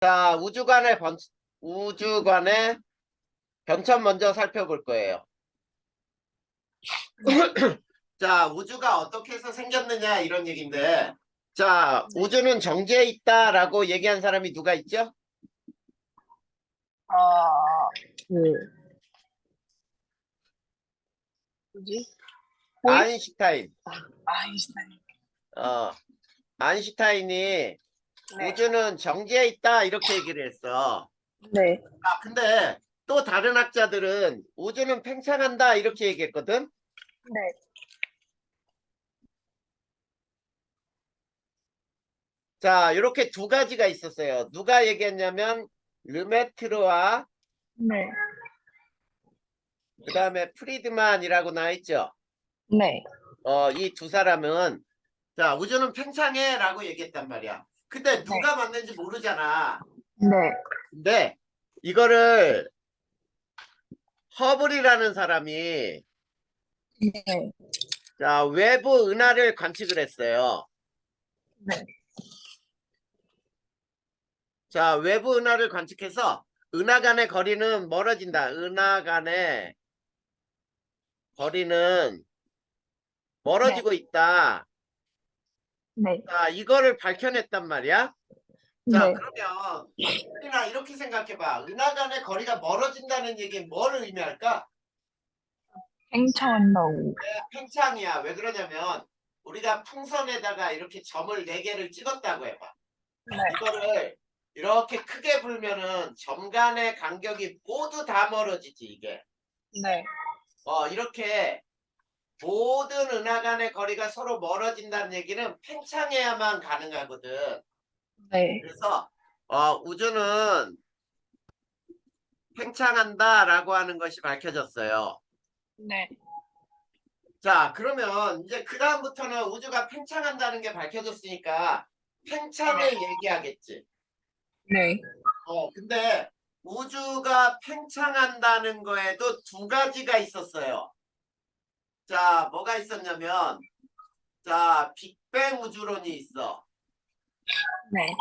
자, 우주관의 변천 먼저 살펴볼 거예요. 자, 우주가 어떻게 해서 생겼느냐 이런 얘기인데, 자, 우주는 정지해 있다라고 얘기한 사람이 누가 있죠? 그, 뭐지? 호일? 아인슈타인. 아인슈타인. 어, 아인슈타인이 네. 우주는 정지해 있다 이렇게 얘기를 했어. 네. 아, 근데 또 다른 학자들은 우주는 팽창한다 이렇게 얘기했거든. 네. 자, 이렇게 두 가지가 있었어요. 누가 얘기했냐면 르메트르와 네. 그 다음에 프리드만이라고 나와 있죠. 네. 이 두 사람은 자, 우주는 팽창해 라고 얘기했단 말이야. 근데 누가 맞는지 모르잖아. 네. 근데 이거를 허블이라는 사람이 네. 자, 외부 은하를 관측을 했어요. 네. 자, 외부 은하를 관측해서 은하 간의 거리는 멀어진다. 은하 간의 거리는 멀어지고 있다. 네. 자, 이거를 밝혀냈단 말이야. 자, 네. 그러면 우리나 이렇게 생각해봐. 은하 간의 거리가 멀어진다는 얘기는 뭘 의미할까? 팽창한다고. 팽창이야. 왜 그러냐면 우리가 풍선에다가 이렇게 점을 4개를 찍었다고 해봐. 네. 이거를 이렇게 크게 불면은 점 간의 간격이 모두 다 멀어지지 이게. 네. 이렇게 모든 은하 간의 거리가 서로 멀어진다는 얘기는 팽창해야만 가능하거든. 네. 그래서 우주는 팽창한다라고 하는 것이 밝혀졌어요. 네. 자, 그러면 이제 그 다음부터는 우주가 팽창한다는 게 밝혀졌으니까 팽창을 얘기하겠지. 네. 근데 우주가 팽창한다는 거에도 두 가지가 있었어요. 자, 뭐가 있었냐면, 자, 빅뱅 우주론이 있어. 네.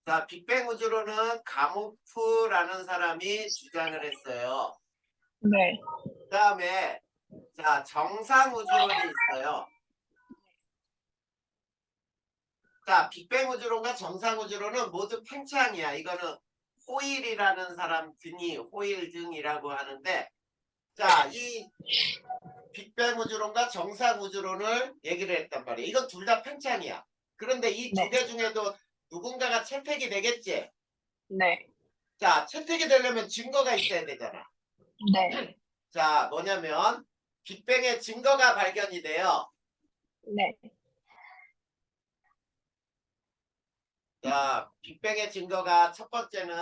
자, 빅뱅 우주론은 가모프라는 사람이 주장을 했어요. 네. 그 다음에, 자, 정상 우주론이 있어요. 자, 빅뱅 우주론과 정상 우주론은 모두 팽창이야. 이거는 호일이라는 사람 등이 호일 등이라고 하는데, 자, 이 빅뱅 우주론과 정상 우주론을 얘기를 했단 말이야. 이건 둘 다 팽창이야. 그런데 이 두 개 중에도 누군가가 채택이 되겠지? 네. 자, 채택이 되려면 증거가 있어야 되잖아. 네. 자, 뭐냐면 빅뱅의 증거가 발견이 돼요. 네. 자, 빅뱅의 증거가 첫 번째는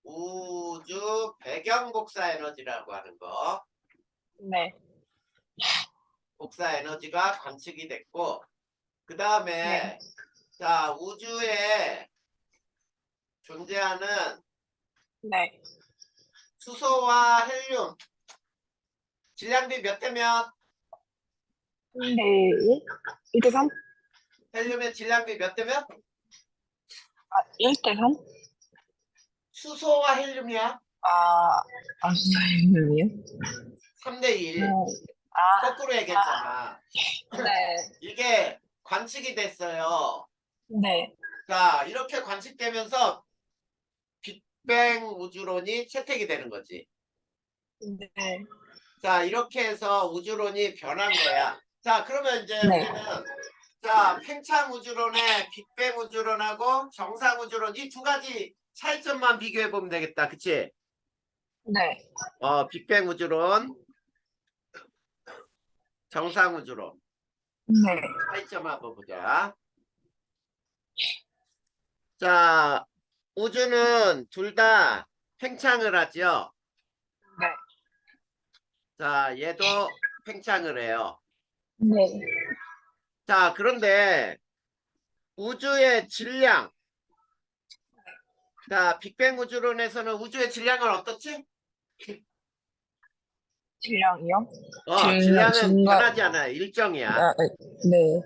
우주 배경 복사 에너지라고 하는 거. 네. 복사 에너지가 관측이 됐고, 그 다음에 자, 우주에 존재하는 네. 수소와 헬륨 질량비 몇 대 몇? 네. 1대3? 헬륨의 질량비 몇 대 몇? 1대3? 수소와 헬륨이야. 선생님이요? 3대 1. 거꾸로 얘기했잖아. 네. 이게 관측이 됐어요. 네. 자, 이렇게 관측되면서 빅뱅 우주론이 채택이 되는 거지. 네. 자, 이렇게 해서 우주론이 변한 거야. 자, 그러면 이제 네. 우리는 자, 팽창 우주론의 빅뱅 우주론하고 정상 우주론 이 두 가지 차이점만 비교해 보면 되겠다. 그치? 네. 빅뱅 우주론, 정상 우주론 네. 차이점 한번 보자. 자, 우주는 둘 다 팽창을 하죠. 네. 자, 얘도 팽창을 해요. 네. 자, 그런데 우주의 질량. 자, 빅뱅 우주론에서는 우주의 질량은 어떻지? 질량이요? 질량은 증가. 변하지 않아요. 일정이야. 네.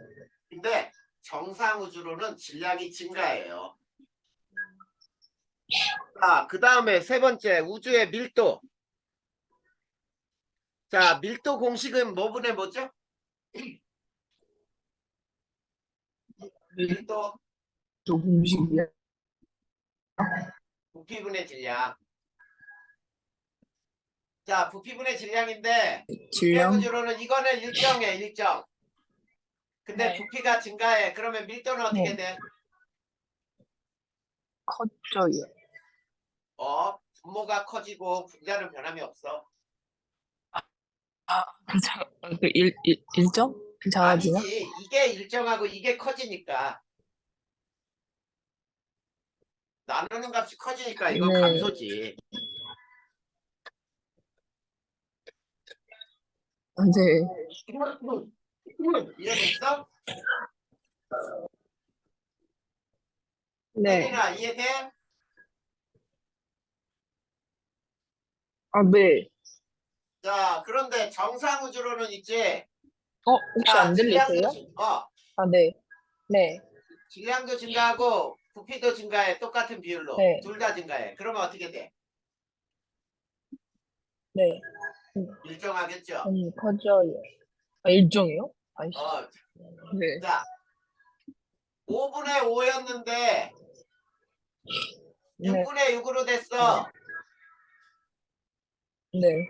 근데 정상 우주로는 질량이 증가해요. 자, 그 다음에 세 번째, 우주의 밀도. 자, 밀도 공식은 뭐분의 뭐죠? 밀도 공식이야? 부피분의 질량. 자, 부피분의 질량인데 질량? 빅뱅우주로는 이거는 일정해, 일정. 근데 네. 부피가 증가해. 그러면 밀도는 어떻게 네. 돼? 커져요. 분모가 커지고 분자는 변함이 없어. 아, 일정? 작아지나? 아니지. 이게 일정하고 이게 커지니까. 나누는 값이 커지니까 이건 네. 감소지. 네. 이해됐어? 네. 혜린아, 이해돼? 아, 네. 자, 그런데 정상 우주로는 있지. 혹시 자, 안 들리세요? 아, 네. 네. 질량도 증가하고 부피도 증가해. 똑같은 비율로. 네. 둘 다 증가해. 그러면 어떻게 돼? 네. 일정하겠죠? 커져요. 아, 일정이요? 아이씨. 어, 네. 자, 5분의 5였는데 네. 6분의 6으로 됐어. 네.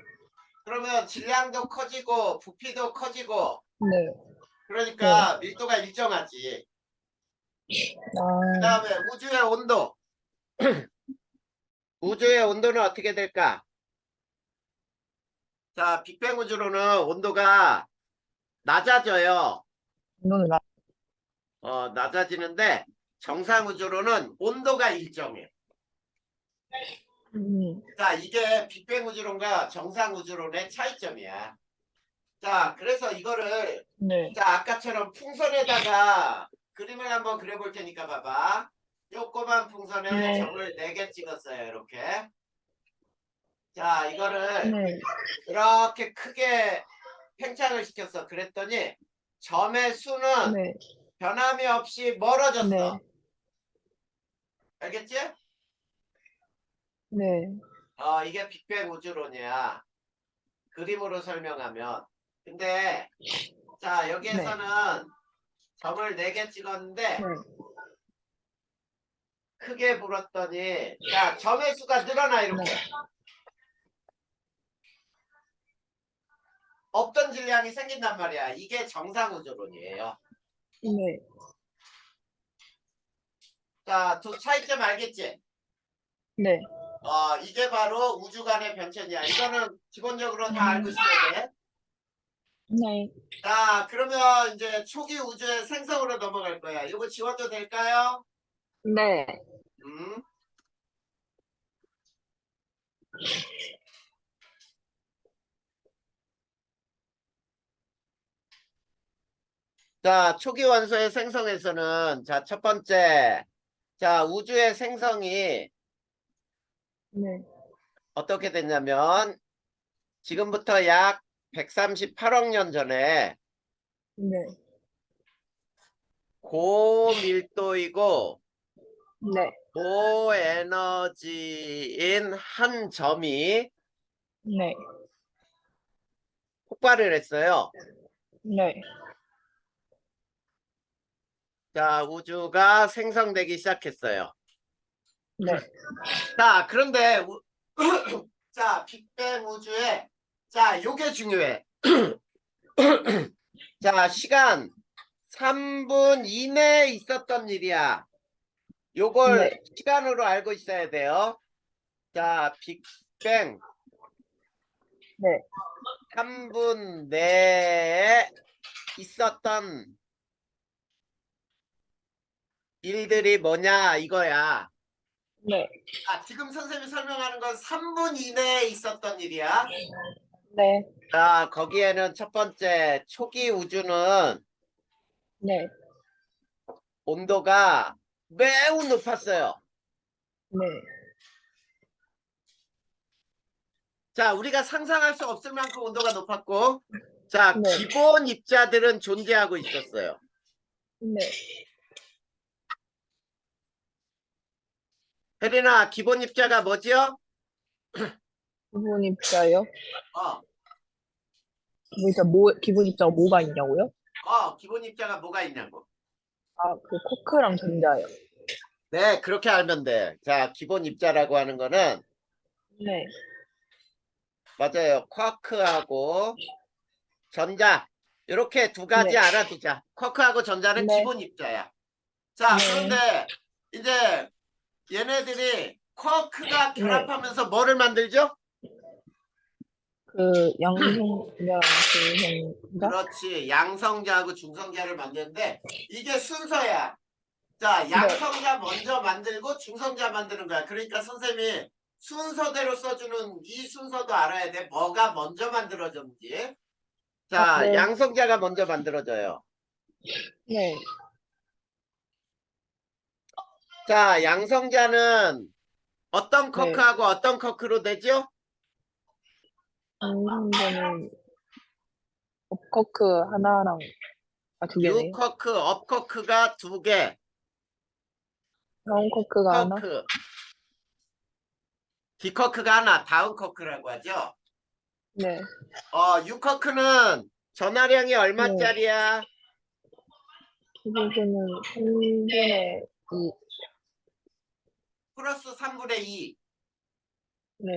그러면 질량도 커지고 부피도 커지고 네. 그러니까 밀도가 일정하지. 그 아, 다음에 우주의 온도. 우주의 온도는 어떻게 될까? 자, 빅뱅 우주로는 온도가 낮아져요. 이거는 낮아지는데 정상 우주로는 온도가 일정해. 자, 이게 빅뱅 우주론과 정상 우주론의 차이점이야. 자, 그래서 이거를 네. 자, 아까처럼 풍선에다가 그림을 한번 그려볼 테니까 봐봐. 요꼬만 풍선에 네. 점을 4개 찍었어요. 이렇게. 자, 이거를 네. 이렇게 크게 팽창을 시켰어. 그랬더니 점의 수는 네. 변함이 없이 멀어졌어. 네. 알겠지? 네. 이게 빅뱅 우주론이야. 그림으로 설명하면. 근데 자, 네. 여기에서는 점을 4개 찍었는데 네. 크게 불었더니 자, 점의 수가 늘어나 이렇게. 네. 없던 질량이 생긴단 말이야. 이게 정상 우주론이에요. 네. 자, 두 차이점 알겠지? 네. 이게 바로 우주 간의 변천이야. 이거는 기본적으로 다 알고 있어야 돼. 네. 자, 그러면 이제 초기 우주의 생성으로 넘어갈 거야. 이거 지워도 될까요? 네. 음. 자, 초기 원소의 생성에서는 자, 첫 번째. 자, 우주의 생성이 네. 어떻게 됐냐면 지금부터 약 138억 년 전에 네. 고밀도이고 네. 고에너지인 한 점이 네. 폭발을 했어요. 네. 자, 우주가 생성되기 시작했어요. 네. 자, 그런데 자, 빅뱅 우주에 자, 요게 중요해. 자, 시간 3분 이내에 있었던 일이야. 요걸 네. 시간으로 알고 있어야 돼요. 자, 빅뱅 네. 3분 내에 있었던 일들이 뭐냐 이거야. 네. 지금 선생님이 설명하는 건 3분 이내에 있었던 일이야. 네. 자, 거기에는 첫 번째 초기 우주는 네. 온도가 매우 높았어요. 네. 자, 우리가 상상할 수 없을 만큼 온도가 높았고 자, 네. 기본 입자들은 존재하고 있었어요. 네. 혜린아, 기본 입자가 뭐죠? 기본 입자요? 어, 기본 입자가 뭐가 있냐고요? 기본 입자가 뭐가 있냐고. 아, 그 코크랑 전자요. 네, 그렇게 알면 돼. 자, 기본 입자라고 하는 거는 네. 맞아요. 쿼크하고 전자. 이렇게 두 가지 네. 알아두자. 쿼크하고 전자는 네. 기본 입자야. 자, 네. 그런데 이제 얘네들이 쿼크가 네. 결합하면서 뭐를 만들죠? 그 양성자, 중성자? 그렇지. 양성자하고 중성자를 만드는데 이게 순서야. 자, 네. 양성자 먼저 만들고 중성자 만드는 거야. 그러니까 선생님이 순서대로 써주는 이 순서도 알아야 돼. 뭐가 먼저 만들어졌는지. 아, 자, 네. 양성자가 먼저 만들어져요. 네. 자, 양성자는 어떤 네. 커크하고 어떤 커크로 되죠? 양성자는 업커크 하나랑, 아, 두 개네요. 유커크, 업커크가 두 개. 다운커크가 하나? 커크, 디커크가 하나, 다운 커크라고 하죠. 네. 유커크는 전하량이 네. 얼마짜리야? 기본은 3분의 2. 플러스 3분의 2. 네.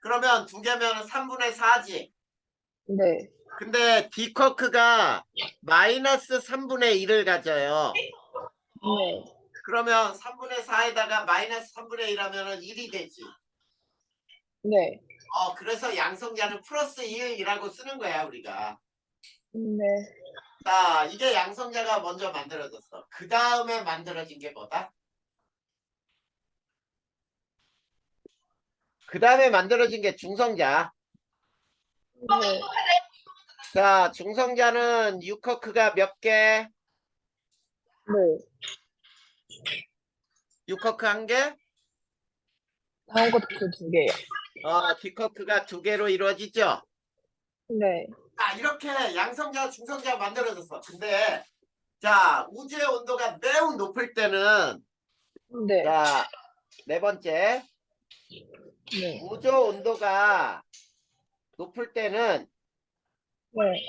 그러면 두 개면 3분의 4지. 네. 근데 디커크가 마이너스 3분의 1을 가져요. 네. 그러면 3분의 4에다가 마이너스 3분의 1 하면은 1이 되지. 네. 그래서 양성자는 플러스 1이라고 쓰는 거야, 우리가. 네. 자, 이게 양성자가 먼저 만들어졌어. 그 다음에 만들어진 게 뭐다? 그 다음에 만들어진 게 중성자. 네. 자, 중성자는 유커크가 몇 개? 네. 유커크 한 개? 다운커크 두 개요. 디커크가 두 개로 이루어지죠? 네. 자, 이렇게 양성자, 중성자가 만들어졌어. 근데, 자, 우주의 온도가 매우 높을 때는, 네. 자, 네 번째, 네. 우주 온도가 높을 때는, 네.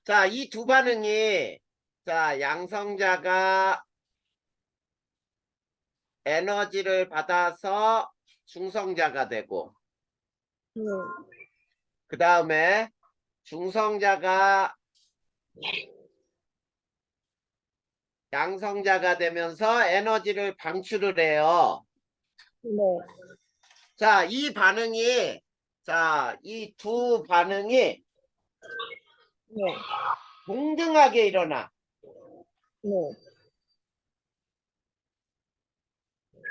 자, 이 두 반응이, 자, 양성자가 에너지를 받아서 중성자가 되고, 네. 그 다음에 중성자가 양성자가 되면서 에너지를 방출을 해요. 네. 자, 이 반응이, 자, 이 두 반응이 네. 동등하게 일어나. 네.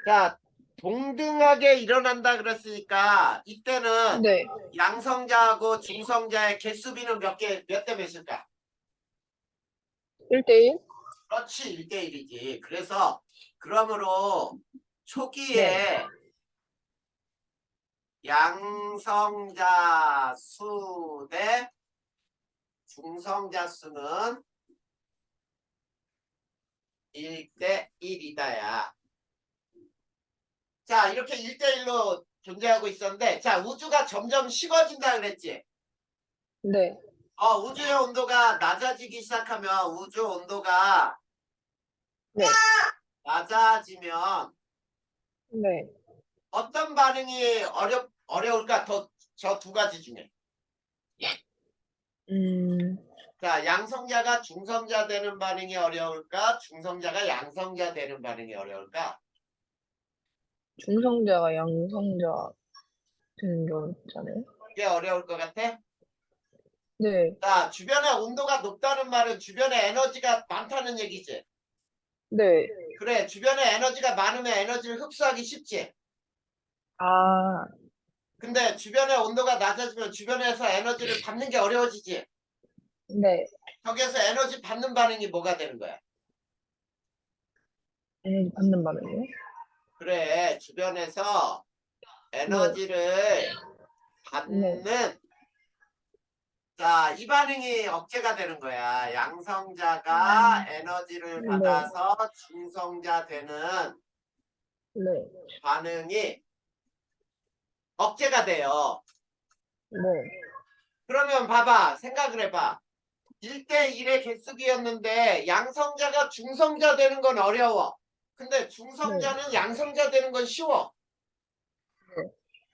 자, 동등하게 일어난다 그랬으니까 이때는 네. 양성자하고 중성자의 개수비는 몇 대 몇일까? 1대1? 그렇지, 1대1이지. 그래서 그러므로 네. 초기에 양성자 수 대 중성자 수는 1대1이다야. 자, 이렇게 1대1로 존재하고 있었는데, 자, 우주가 점점 식어진다 그랬지? 네. 우주의 온도가 낮아지기 시작하면 우주 온도가 네. 낮아지면 네. 어떤 반응이 어려울까? 저 두 가지 중에. 음, 자, 양성자가 중성자 되는 반응이 어려울까? 중성자가 양성자 되는 반응이 어려울까? 중성자가 양성자 되는 경우 있잖아요. 이게 어려울 것 같아? 네. 자, 주변에 온도가 높다는 말은 주변에 에너지가 많다는 얘기지. 네. 그래, 주변에 에너지가 많으면 에너지를 흡수하기 쉽지. 아, 근데 주변의 온도가 낮아지면 주변에서 에너지를 받는 게 어려워지지. 네. 거기에서 에너지 받는 반응이 뭐가 되는 거야? 에너지 받는 반응이요? 그래, 주변에서 네. 에너지를 네. 받는, 자, 이 반응이 억제가 되는 거야. 양성자가 에너지를 네. 받아서 중성자 되는 네. 반응이 억제가 돼요. 네. 그러면 봐봐. 생각을 해봐. 1대1의 개수기였는데 양성자가 중성자 되는 건 어려워. 근데 중성자는 양성자 되는 건 쉬워. 네.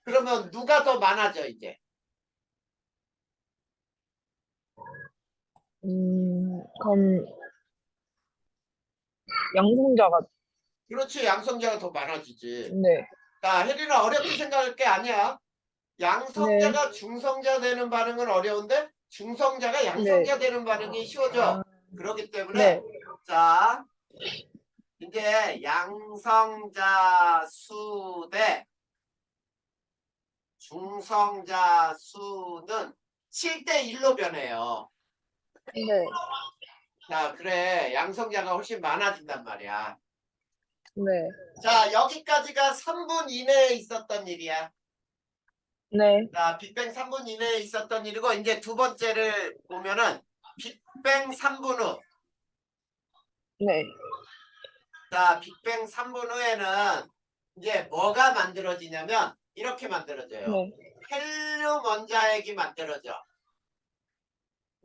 그러면 누가 더 많아져 이제? 그럼 양성자가 그렇지. 양성자가 더 많아지지. 네. 자, 혜린아 어렵게 생각할 게 아니야. 네. 양성자가 중성자 되는 반응은 어려운데 중성자가 네. 양성자 되는 반응이 쉬워져. 그렇기 때문에 네. 자, 이제 양성자 수 대 중성자 수는 7대1로 변해요. 네. 자, 그래. 양성자가 훨씬 많아진단 말이야. 네. 자, 여기까지가 3분 이내에 있었던 일이야. 네. 자, 빅뱅 3분 이내에 있었던 일이고, 이제 두 번째를 보면은, 빅뱅 3분 후. 네. 자, 빅뱅 3분 후에는 이제 뭐가 만들어지냐면, 이렇게 만들어져요. 네. 헬륨 원자핵이 만들어져.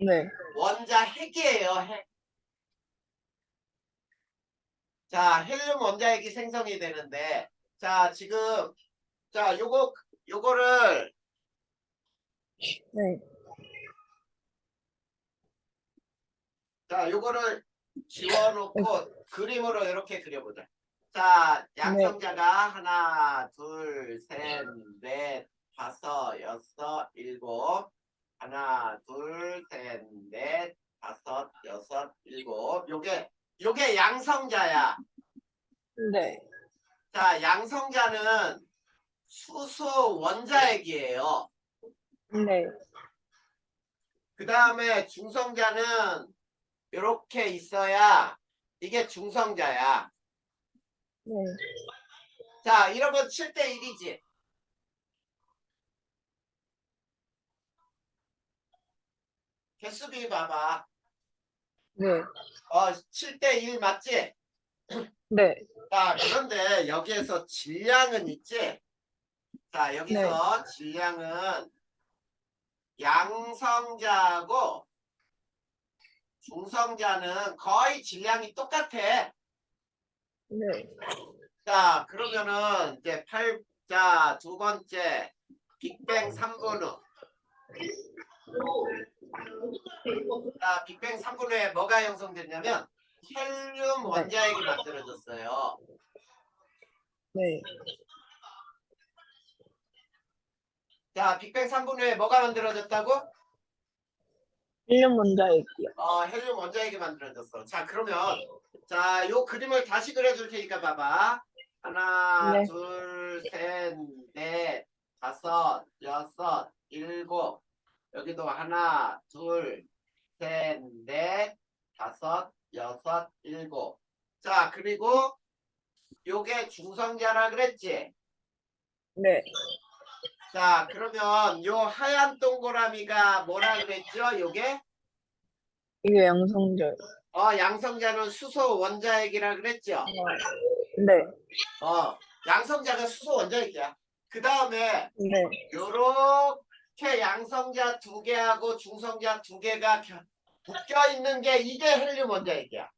네. 원자핵이에요, 핵. 자, 헬륨 원자핵이 생성이 되는데, 자, 지금, 자, 요거를, 네. 자, 요거를 지워놓고 그림으로 이렇게 그려보자. 자, 양성자가 하나, 둘, 셋, 넷, 다섯, 여섯, 일곱. 하나, 둘, 셋, 넷, 다섯, 여섯, 일곱. 요게 양성자야. 네. 자, 양성자는 수소 원자핵이에요. 네. 그 다음에 중성자는 이렇게 있어야 이게 중성자야. 네. 자, 이러면 7대1이지. 개수비 봐봐. 네. 7대1 맞지? 네. 자, 그런데 여기에서 질량은 있지? 자, 여기서 질량은 양성자하고 중성자는 거의 질량이 똑같아. 네. 자, 그러면은 이제 자, 두 번째 빅뱅 3분 후. 자, 빅뱅 3분 후에 뭐가 형성됐냐면 헬륨 원자핵이 만들어졌어요. 네. 자, 빅뱅 3분 후에 뭐가 만들어졌다고? 헬륨 원자핵이요. 헬륨 원자핵이 만들어졌어. 자, 그러면 자, 요 그림을 다시 그려줄 테니까 봐봐. 하나, 네. 둘, 셋, 넷, 다섯, 여섯, 일곱. 여기도 하나, 둘, 셋, 넷, 다섯, 여섯, 일곱. 자, 그리고 요게 중성자라 그랬지? 네. 자, 그러면 요 하얀 동그라미가 뭐라 그랬죠? 요게? 이게 양성자요. 양성자는 수소 원자핵이라 그랬죠? 네. 양성자가 수소 원자핵이야. 그 다음에 네. 요렇게 양성자 두 개하고 중성자 두 개가 묶여 있는 게 이게 헬륨 원자핵이야.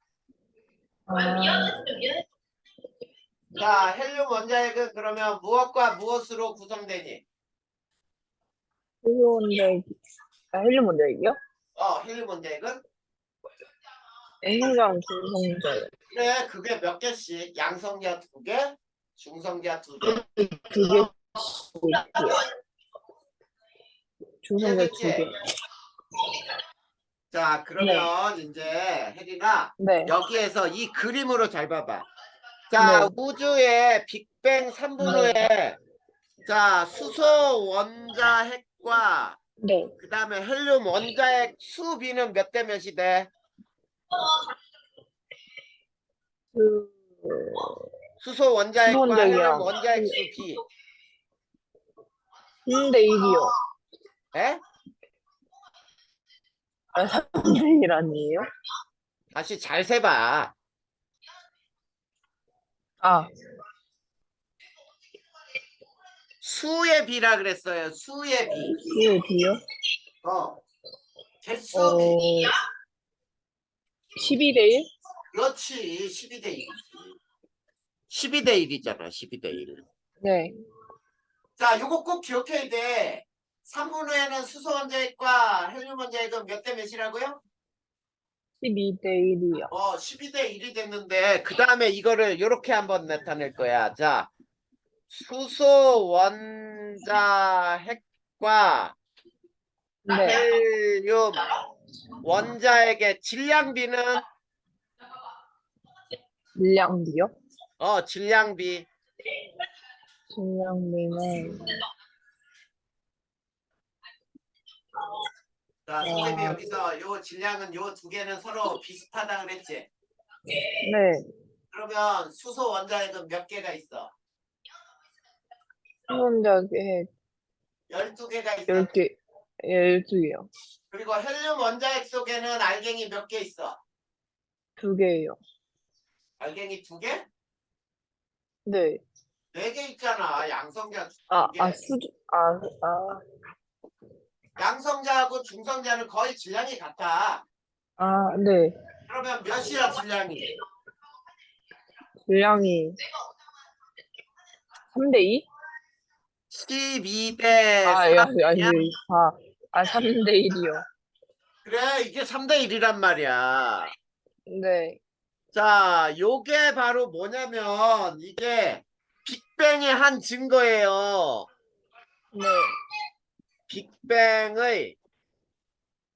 자, 헬륨 원자핵은 그러면 무엇과 무엇으로 구성되니? 헬륨 원자핵. 헬륨 원자핵이요? 헬륨 원자핵은? 양성자랑 중성자요. 그래, 그게 몇 개씩? 양성자 두 개, 중성자 두 개. 두 개. 중성자 두 개. 이해됐지? 자, 그러면 이제 혜린아 네. 여기에서 이 그림으로 잘 봐봐. 자, 네. 우주의 빅뱅 3분 후에 자, 수소 원자핵과 네. 그 다음에 헬륨 원자핵 수비는 몇 대 몇이 돼? 그 수소 원자핵과 원자핵이랑 헬륨 원자핵 수비. 3대 1이요. 에? 아, 3대 1 아니에요? 다시 잘 세봐. 아, 수의 비라 그랬어요. 수의 비. C의 B요? 어. 개수 비. 어, 12대 1? 그렇지. 12대 1이지. 12대 1이잖아. 12대 1. 네. 자, 요거 꼭 기억해야 돼. 3분 후에는 수소 원자핵과 헬륨 원자핵은 몇 대 몇이라고요? 12대 1이요. 12대 1이 됐는데 그 다음에 이거를 이렇게 한번 나타낼 거야. 자, 수소 원자핵과 네. 헬륨 원자핵의 질량비는 물량비요? 질량비. 질량비는, 자, 선생님이 여기서 요 질량은 요 두 개는 서로 비슷하다 그랬지. 네. 그러면 수소 원자핵은 몇 개가 있어? 수원자에 12개가 있어. 10개, 12개요. 그리고 헬륨 원자핵 속에는 알갱이 몇 개 있어? 2개예요. 알갱이 2개? 네. 4개 있잖아. 양성자 아, 2개. 양성자하고 중성자는 거의 질량이 같아. 네. 그러면 몇이야 질량이? 질량이 3대 2? 12대 아, 예, 아니, 3이야? 3대 1이요. 그래, 이게 3대 1이란 말이야. 네. 자, 요게 바로 뭐냐면 이게 빅뱅의 한 증거예요. 네. 빅뱅의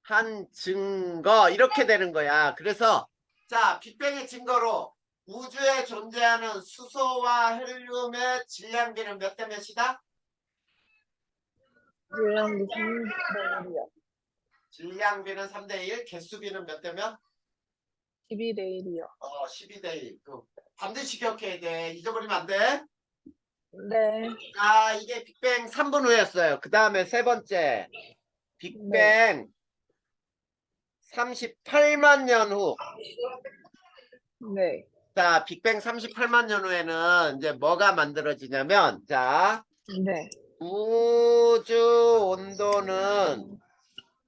한 증거 이렇게 되는 거야. 그래서 자, 빅뱅의 증거로 우주에 존재하는 수소와 헬륨의 질량비는 몇 대 몇이다? 질량비 3대 1이요. 질량비는 3대 1, 개수비는 몇 대 몇? 12대 1이요. 12대 1. 반드시 기억해야 돼. 잊어버리면 안 돼. 네. 자, 이게 빅뱅 3분 후였어요. 그 다음에 세 번째. 네. 빅뱅 38만 년 후. 네. 자, 빅뱅 38만 년 후에는 이제 뭐가 만들어지냐면, 자, 네. 우주 온도는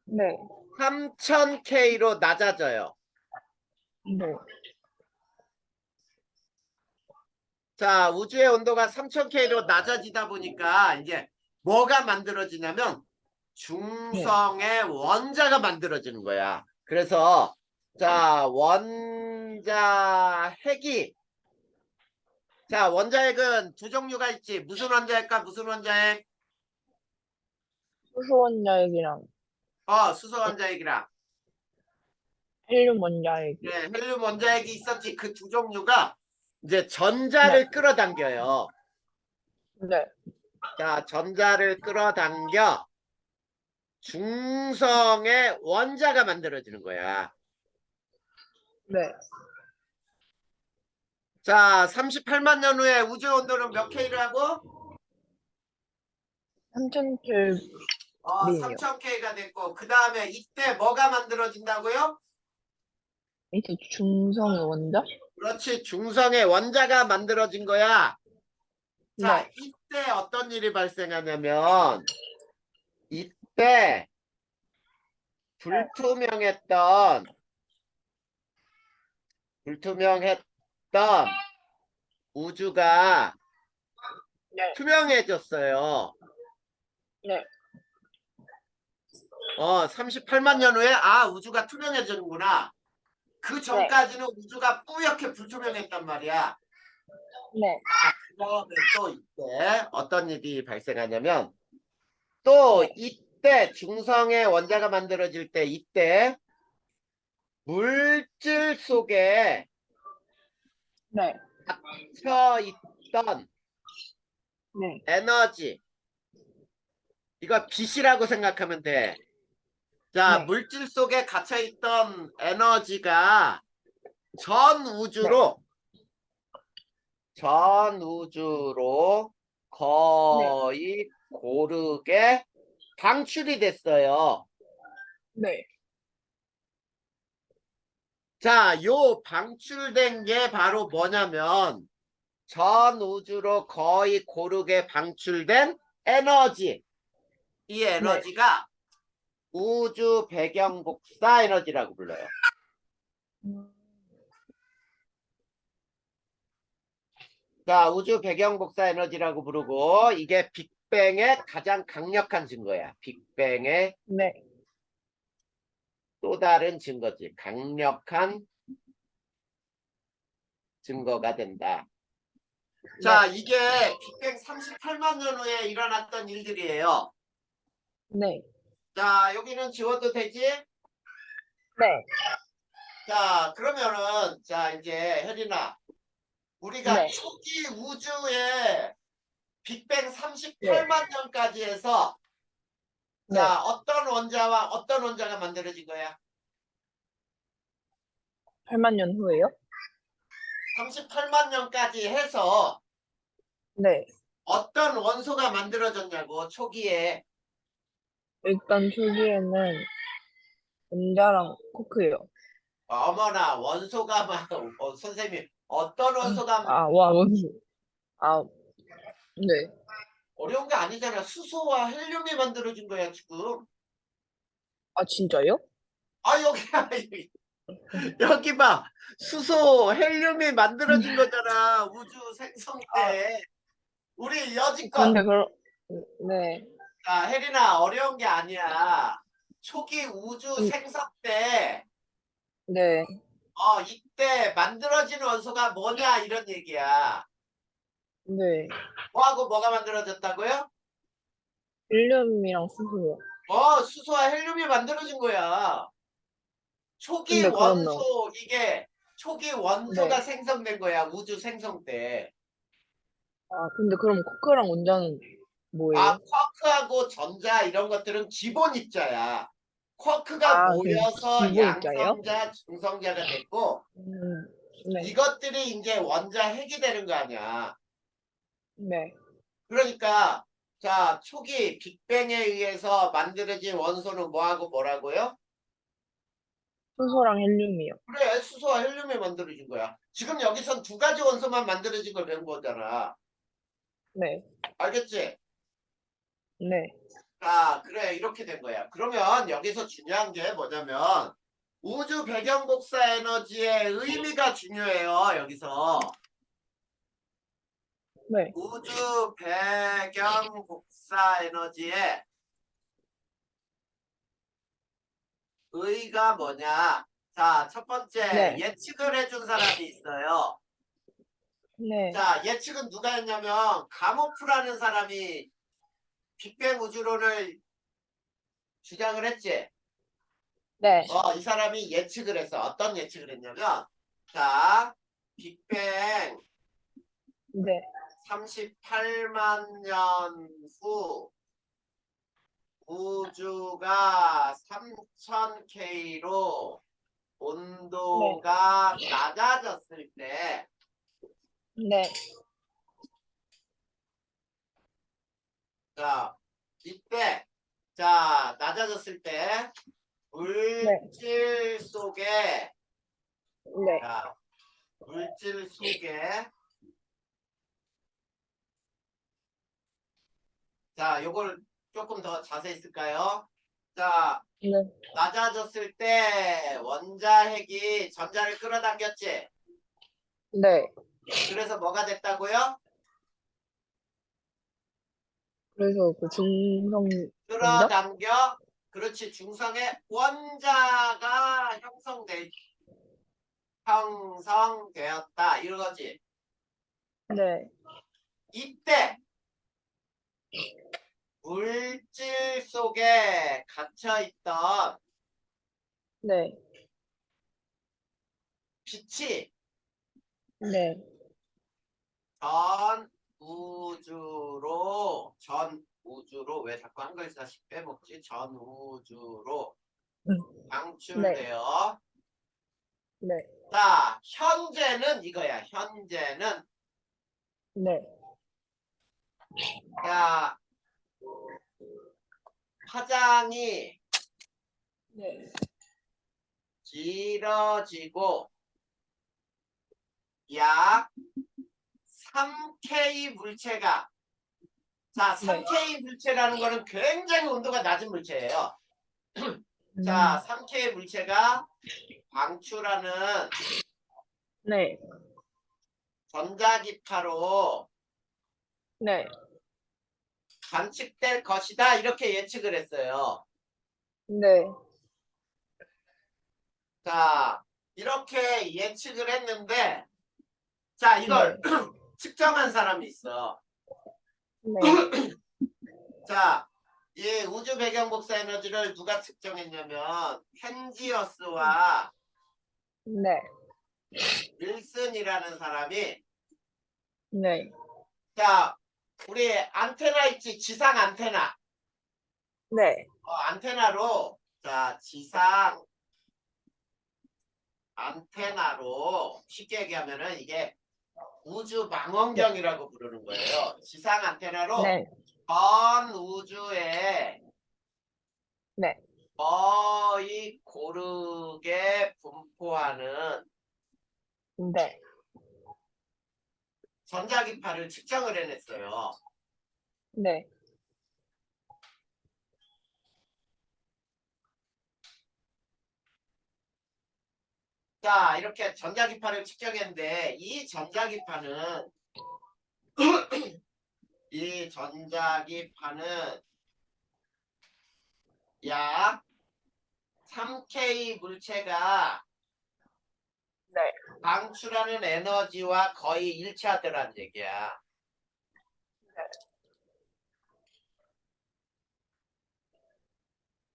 네. 3000K로 낮아져요. 네. 자, 우주의 온도가 3000K로 낮아지다 보니까 이제 뭐가 만들어지냐면 중성의 원자가 만들어지는 거야. 그래서 자, 원자핵이 자, 원자핵은 두 종류가 있지. 무슨 원자핵과 무슨 원자핵? 수소 원자핵이랑 수소 원자핵이랑 헬륨 원자핵이. 네, 헬륨 원자핵이 있었지. 그 두 종류가 이제 네. 전자를 끌어당겨요. 네. 자, 전자를 끌어당겨 중성의 원자가 만들어지는 거야. 네. 자, 38만 년 후에 우주 온도는 몇 K라고? 3000켈빈이요. 3000K가 됐고, 그 다음에 이때 뭐가 만들어진다고요? 이제 중성의 원자? 그렇지, 중성의 원자가 만들어진 거야. 자, 네. 이때 어떤 일이 발생하냐면, 이때 불투명했던 우주가 네. 투명해졌어요. 네. 38만 년 후에 우주가 투명해지는구나. 그 전까지는 우주가 뿌옇게 불투명했단 말이야. 네. 그다음에 또 이때 어떤 일이 발생하냐면 또 네. 이때 중성의 원자가 만들어질 때 이때 물질 속에 네. 갇혀 있던 네. 에너지 이거 빛이라고 생각하면 돼. 자, 네. 물질 속에 갇혀 있던 에너지가 전 우주로 거의 고르게 방출이 됐어요. 네. 자, 요 방출된 게 바로 뭐냐면 전 우주로 거의 고르게 방출된 에너지. 이 네. 에너지가 우주 배경 복사 에너지라고 불러요. 음, 자, 우주 배경 복사 에너지라고 부르고 이게 빅뱅의 가장 강력한 증거야. 빅뱅의 네. 또 다른 증거지. 강력한 증거가 된다. 자, 네. 이게 빅뱅 38만 년 후에 일어났던 일들이에요. 네. 자, 여기는 지워도 되지? 네. 자, 그러면은, 자, 이제, 혜린아, 우리가 네. 초기 우주에 빅뱅 네. 38만 년까지 해서, 네. 자, 어떤 원자와 어떤 원자가 만들어진 거야? 8만 년 후에요? 38만 년까지 해서 네. 어떤 원소가 만들어졌냐고, 초기에. 일단 초기에는 원자랑 코크요. 어머나, 원소가, 선생님, 어떤 원소가, 아, 와, 원수. 아, 네. 어려운 게 아니잖아. 수소와 헬륨이 만들어진 거야, 지금. 아, 진짜요? 아, 여기, 여기 봐. 수소, 헬륨이 만들어진 거잖아. 우주 생성 아, 때. 우리 여지껏. 근데 그럼, 네. 자, 혜린아, 어려운 게 아니야. 초기 우주 음, 생성 때, 네. 이때 만들어진 원소가 뭐냐, 이런 얘기야. 네. 뭐하고 뭐가 만들어졌다고요? 헬륨이랑 수소요. 수소와 헬륨이 만들어진 거야. 초기 근데 그러면, 원소, 이게 초기 원소가 네. 생성된 거야. 우주 생성 때. 아, 근데 그럼 코크랑 원자는 뭐예요? 쿼크하고 전자 이런 것들은 기본 입자야. 쿼크가 아, 그 모여서 기본 입자예요? 양성자, 중성자가 됐고 음, 네. 이것들이 이제 원자 핵이 되는 거 아니야. 네. 그러니까 자, 초기 빅뱅에 의해서 만들어진 원소는 뭐하고 뭐라고요? 수소랑 헬륨이요. 그래, 수소와 헬륨이 만들어진 거야. 지금 여기선 두 가지 원소만 만들어진 걸 배운 거잖아. 네. 알겠지? 네. 자, 그래, 이렇게 된 거야. 그러면 여기서 중요한 게 뭐냐면 우주 배경 복사 에너지의 의미가 중요해요. 여기서 네. 우주 배경 복사 에너지의 의의가 뭐냐? 자, 첫 번째 네. 예측을 해준 사람이 있어요. 네. 자, 예측은 누가 했냐면 가모프라는 사람이 빅뱅 우주론을 주장을 했지. 네. 이 사람이 예측을 해서 어떤 예측을 했냐면 자, 빅뱅 네. 38만 년 후 우주가 3000K로 네. 온도가 낮아졌을 때, 네. 자, 이때, 자, 낮아졌을 때, 네. 물질 속에, 네. 자, 물질 속에, 자, 요걸 조금 더 자세히 쓸까요? 자, 네. 낮아졌을 때 원자핵이 전자를 끌어당겼지. 네. 그래서 뭐가 됐다고요? 그래서 그 중성 원자? 끌어당겨. 그렇지. 중성의 원자가 형성되었다. 이거지. 네. 이때 물질 속에 갇혀있던 네. 빛이 네. 전 우주로 왜 자꾸 한 글자씩 빼먹지? 전 우주로 음. 네. 방출되어. 네. 자, 현재는 이거야. 현재는 네. 자, 파장이 네. 길어지고 약 3K 물체가 자, 네. 3K 물체라는 거는 굉장히 온도가 낮은 물체예요. 자, 음. 3K 물체가 방출하는 네. 전자기파로 네. 관측될 것이다. 이렇게 예측을 했어요. 네. 자, 이렇게 예측을 했는데 자, 네. 이걸 측정한 사람이 있어. 네. 자, 이 우주 배경 복사 에너지를 누가 측정했냐면 펜지어스와 네. 윌슨이라는 사람이 네. 자, 우리 안테나 있지? 지상 안테나. 네. 안테나로 자, 지상 안테나로 쉽게 얘기하면은 이게 우주 망원경이라고 부르는 거예요. 지상 안테나로 네. 전 우주에 네. 거의 고르게 분포하는 네. 전자기파를 측정을 해냈어요. 네. 자, 이렇게 전자기파를 측정했는데 이 전자기파는 약 3K 물체가 네. 방출하는 에너지와 거의 일치하더란 얘기야.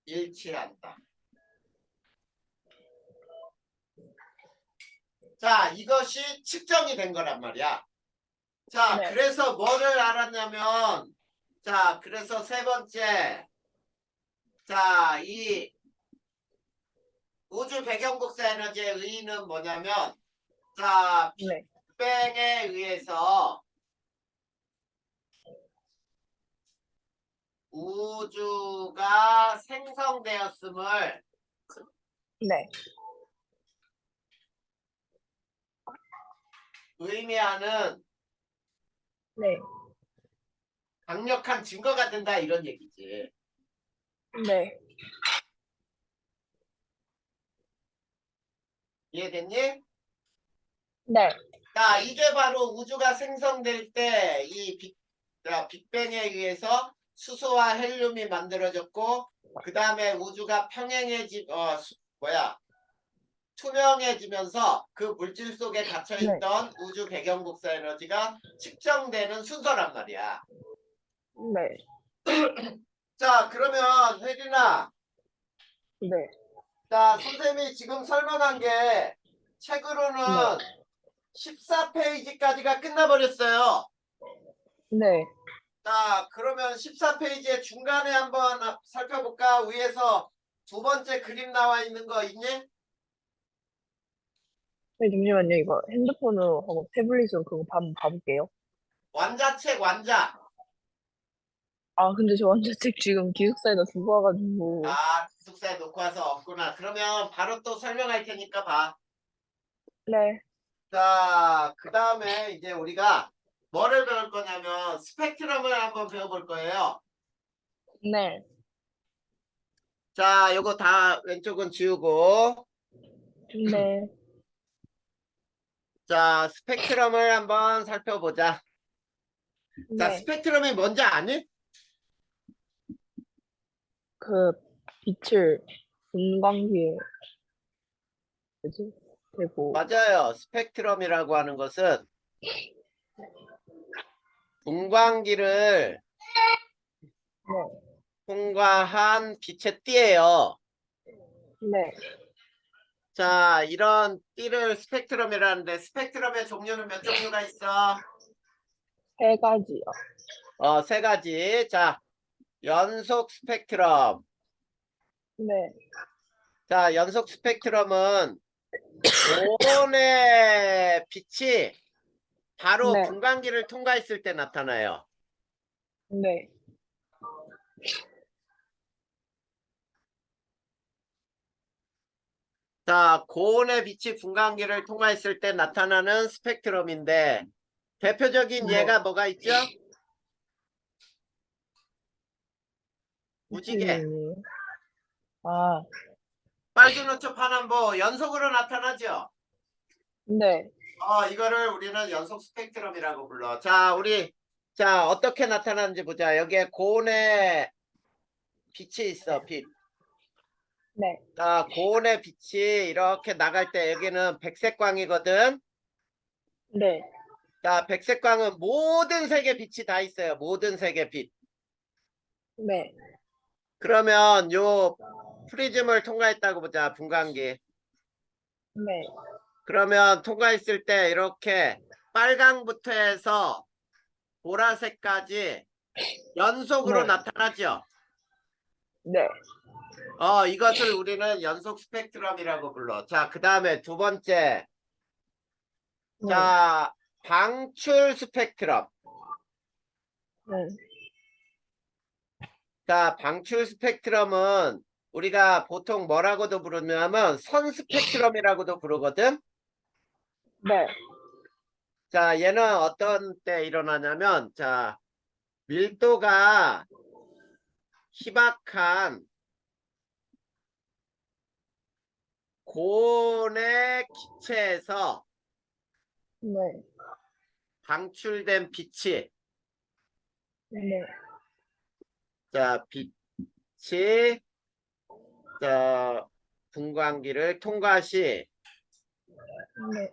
일치한다. 자, 이것이 측정이 된 거란 말이야. 자, 네. 그래서 뭐를 알았냐면, 자, 그래서 세 번째, 자, 이 우주 배경 복사 에너지의 의의는 뭐냐면, 자, 네. 빅뱅에 의해서 우주가 생성되었음을 네. 의미하는 네. 강력한 증거가 된다 이런 얘기지. 네. 이해됐니? 네. 자, 이게 바로 우주가 생성될 때 이 빅뱅에 의해서 수소와 헬륨이 만들어졌고 그 다음에 우주가 투명해지면서 그 물질 속에 네. 갇혀있던 우주 배경 복사 에너지가 측정되는 순서란 말이야. 네. 자, 그러면 혜린아, 네. 자, 선생님이 지금 설명한 게 네. 책으로는 14페이지까지가 끝나버렸어요. 네. 자, 그러면 14페이지의 중간에 한번 살펴볼까? 위에서 두 번째 그림 나와 있는 거 있니? 네, 잠시만요. 이거 핸드폰으로 하고 태블릿으로 그거 한번 봐볼게요. 완자책, 완자. 아, 근데 저 완자책 지금 기숙사에다 두고 와가지고. 아, 기숙사에 놓고 와서 없구나. 그러면 바로 또 설명할 테니까 봐. 네. 자, 그 다음에 이제 우리가 뭐를 배울 거냐면 스펙트럼을 한번 배워볼 거예요. 네. 자, 요거 다 왼쪽은 지우고. 네. 자, 스펙트럼을 한번 살펴보자. 자, 네. 스펙트럼이 뭔지 아니? 그 빛을 분광기에 뭐지? 대고. 맞아요. 스펙트럼이라고 하는 것은 분광기를 네. 통과한 빛의 띠예요. 네. 자, 이런 띠를 스펙트럼이라는데 스펙트럼의 종류는 몇 종류가 있어? 세 가지요. 세 가지. 자, 연속 스펙트럼. 네. 자, 연속 스펙트럼은 온의 빛이 바로 네. 분광기를 통과했을 때 나타나요. 네. 자, 고온의 빛이 분광기를 통과했을 때 나타나는 스펙트럼인데 대표적인 네. 예가 뭐가 있죠? 무지개, 그, 아, 빨주노초 파남보 연속으로 나타나죠? 네. 이거를 우리는 연속 스펙트럼이라고 불러. 자, 어떻게 나타나는지 보자. 여기에 고온의 빛이 있어, 빛. 네. 자, 고온의 빛이 이렇게 나갈 때 여기는 백색광이거든. 네. 자, 백색광은 모든 색의 빛이 다 있어요. 모든 색의 빛. 네. 그러면 요 프리즘을 통과했다고 보자, 분광기. 네. 그러면 통과했을 때 이렇게 빨강부터 해서 보라색까지 연속으로 네. 나타나죠. 네. 이것을 우리는 연속 스펙트럼이라고 불러. 자, 그 다음에 두 번째. 네. 자, 방출 스펙트럼. 네. 자, 방출 스펙트럼은 우리가 보통 뭐라고도 부르냐면 선 스펙트럼이라고도 부르거든. 네. 자, 얘는 어떤 때 일어나냐면, 자, 밀도가 희박한 고온의 기체에서 네. 방출된 빛이, 네. 자, 빛이, 자, 분광기를 통과 시 네.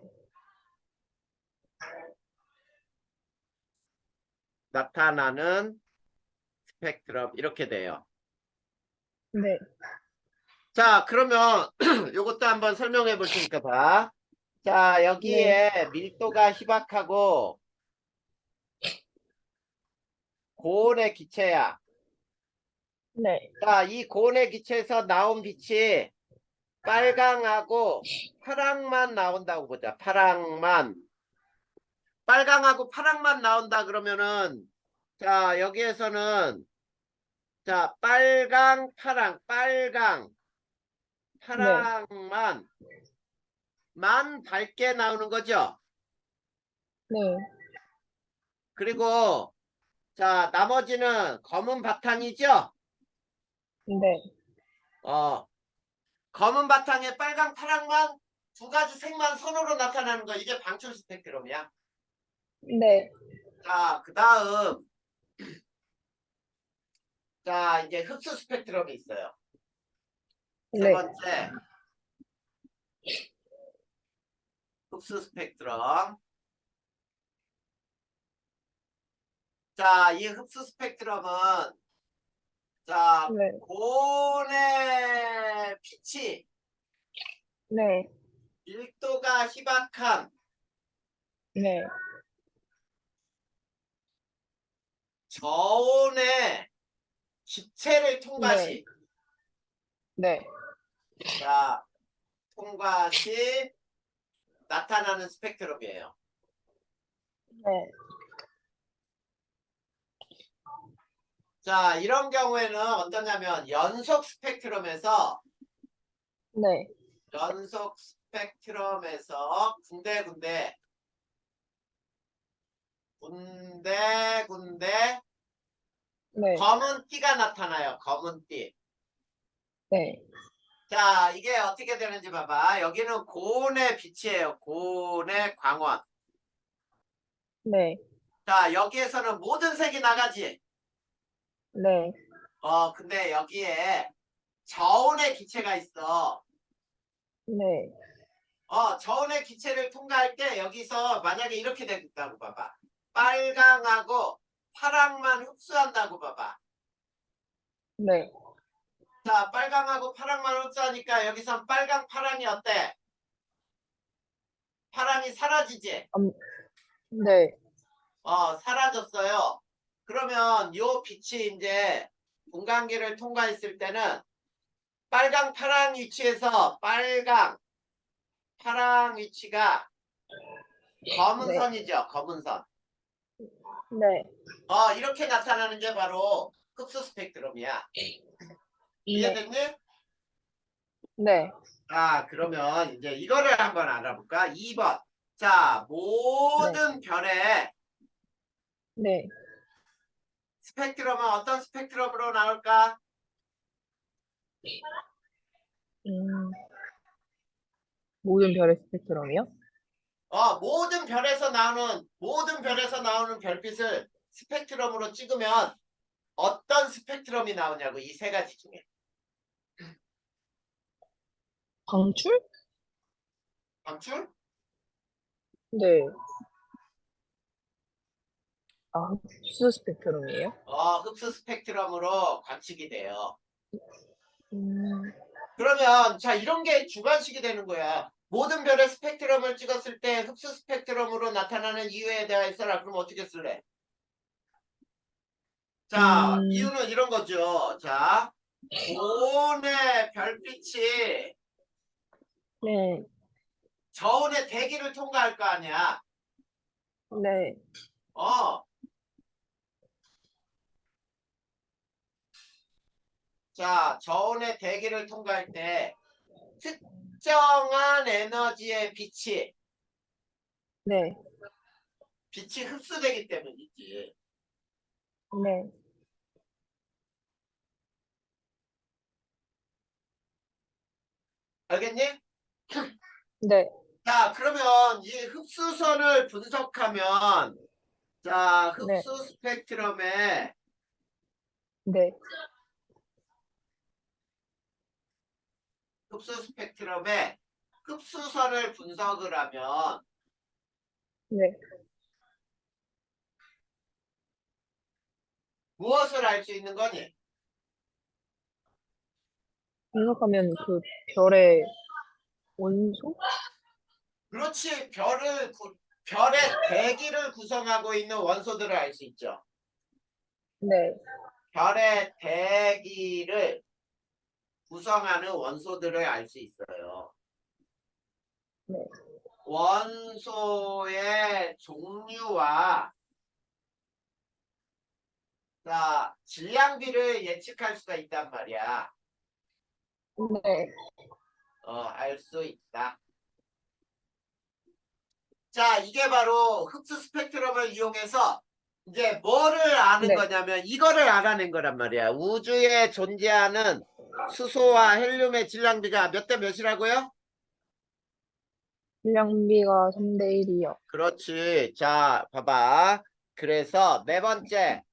나타나는 스펙트럼, 이렇게 돼요. 네. 자, 그러면 요것도 한번 설명해 볼 테니까 봐. 자, 네. 여기에 밀도가 희박하고 고온의 기체야. 네. 자, 이 고온의 기체에서 나온 빛이 빨강하고 파랑만 나온다고 보자. 파랑만. 빨강하고 파랑만 나온다 그러면은, 자, 여기에서는, 자, 빨강, 파랑, 빨강, 네. 파랑만 밝게 나오는 거죠. 네. 그리고 자, 나머지는 검은 바탕이죠. 네. 어, 검은 바탕에 빨강, 파랑만 두 가지 색만 선으로 나타나는 거, 이게 방출 스펙트럼이야. 네. 자, 그 다음, 자, 이제 흡수 스펙트럼이 있어요. 세 네. 번째, 흡수 스펙트럼. 자, 이 흡수 스펙트럼은, 자, 네. 고온의 빛이 네. 밀도가 희박한 네. 저온의 기체를 네. 통과시, 네. 자, 통과시 나타나는 스펙트럼이에요. 네. 자, 이런 경우에는 어떠냐면 네. 연속 스펙트럼에서 군데 네. 검은 띠가 나타나요. 검은 띠. 네. 자, 이게 어떻게 되는지 봐봐. 여기는 고온의 빛이에요. 고온의 광원. 네. 자, 여기에서는 모든 색이 나가지. 네. 근데 여기에 저온의 기체가 있어. 네. 저온의 기체를 통과할 때 여기서 만약에 이렇게 되겠다고 봐봐. 빨강하고 파랑만 흡수한다고 봐봐. 네. 자, 빨강하고 파랑만 흡수하니까 여기선 빨강, 파랑이 어때? 파랑이 사라지지? 음, 네. 사라졌어요. 그러면 요 빛이 이제 분광기를 통과했을 때는 빨강, 파랑 위치에서 빨강, 파랑 위치가 검은 네. 선이죠. 검은 선. 네. 이렇게 나타나는 게 바로 흡수 스펙트럼이야. 네. 이해됐니? 네. 자, 그러면 이제 이거를 한번 알아볼까? 2번. 자, 네. 모든 별의 네. 스펙트럼은 어떤 스펙트럼으로 나올까? 음, 모든 별의 스펙트럼이요? 모든 별에서 나오는 별빛을 스펙트럼으로 찍으면 어떤 스펙트럼이 나오냐고, 이 세 가지 중에. 방출? 방출? 네. 아, 흡수 스펙트럼이에요? 흡수 스펙트럼으로 관측이 돼요. 음, 그러면 자, 이런 게 주관식이 되는 거야. 모든 별의 스펙트럼을 찍었을 때 흡수 스펙트럼으로 나타나는 이유에 대하여 써라. 그럼 어떻게 쓸래? 자, 음, 이유는 이런 거죠. 자, 고온의 별빛이 네. 저온의 대기를 통과할 거 아니야. 네. 어, 자, 저온의 대기를 통과할 때 특정한 에너지의 네. 빛이 흡수되기 때문이지. 네. 알겠니? 네. 자, 그러면 이 흡수선을 분석하면, 자, 네. 네. 흡수 스펙트럼에 흡수선을 분석을 하면 네. 무엇을 알 수 있는 거니? 분석하면 그 별의 원소? 그렇지, 별의 대기를 구성하고 있는 원소들을 알 수 있죠. 네. 별의 대기를 구성하는 원소들을 알 수 있어요. 네. 원소의 종류와 자, 질량비를 예측할 수가 있단 말이야. 네. 알 수 있다. 자, 이게 바로 흡수 스펙트럼을 이용해서 이제 뭐를 아는 네. 거냐면 이거를 알아낸 거란 말이야. 우주에 존재하는 수소와 헬륨의 질량비가 몇 대 몇이라고요? 질량비가 3대 1이요. 그렇지. 자, 봐봐. 그래서 네 번째,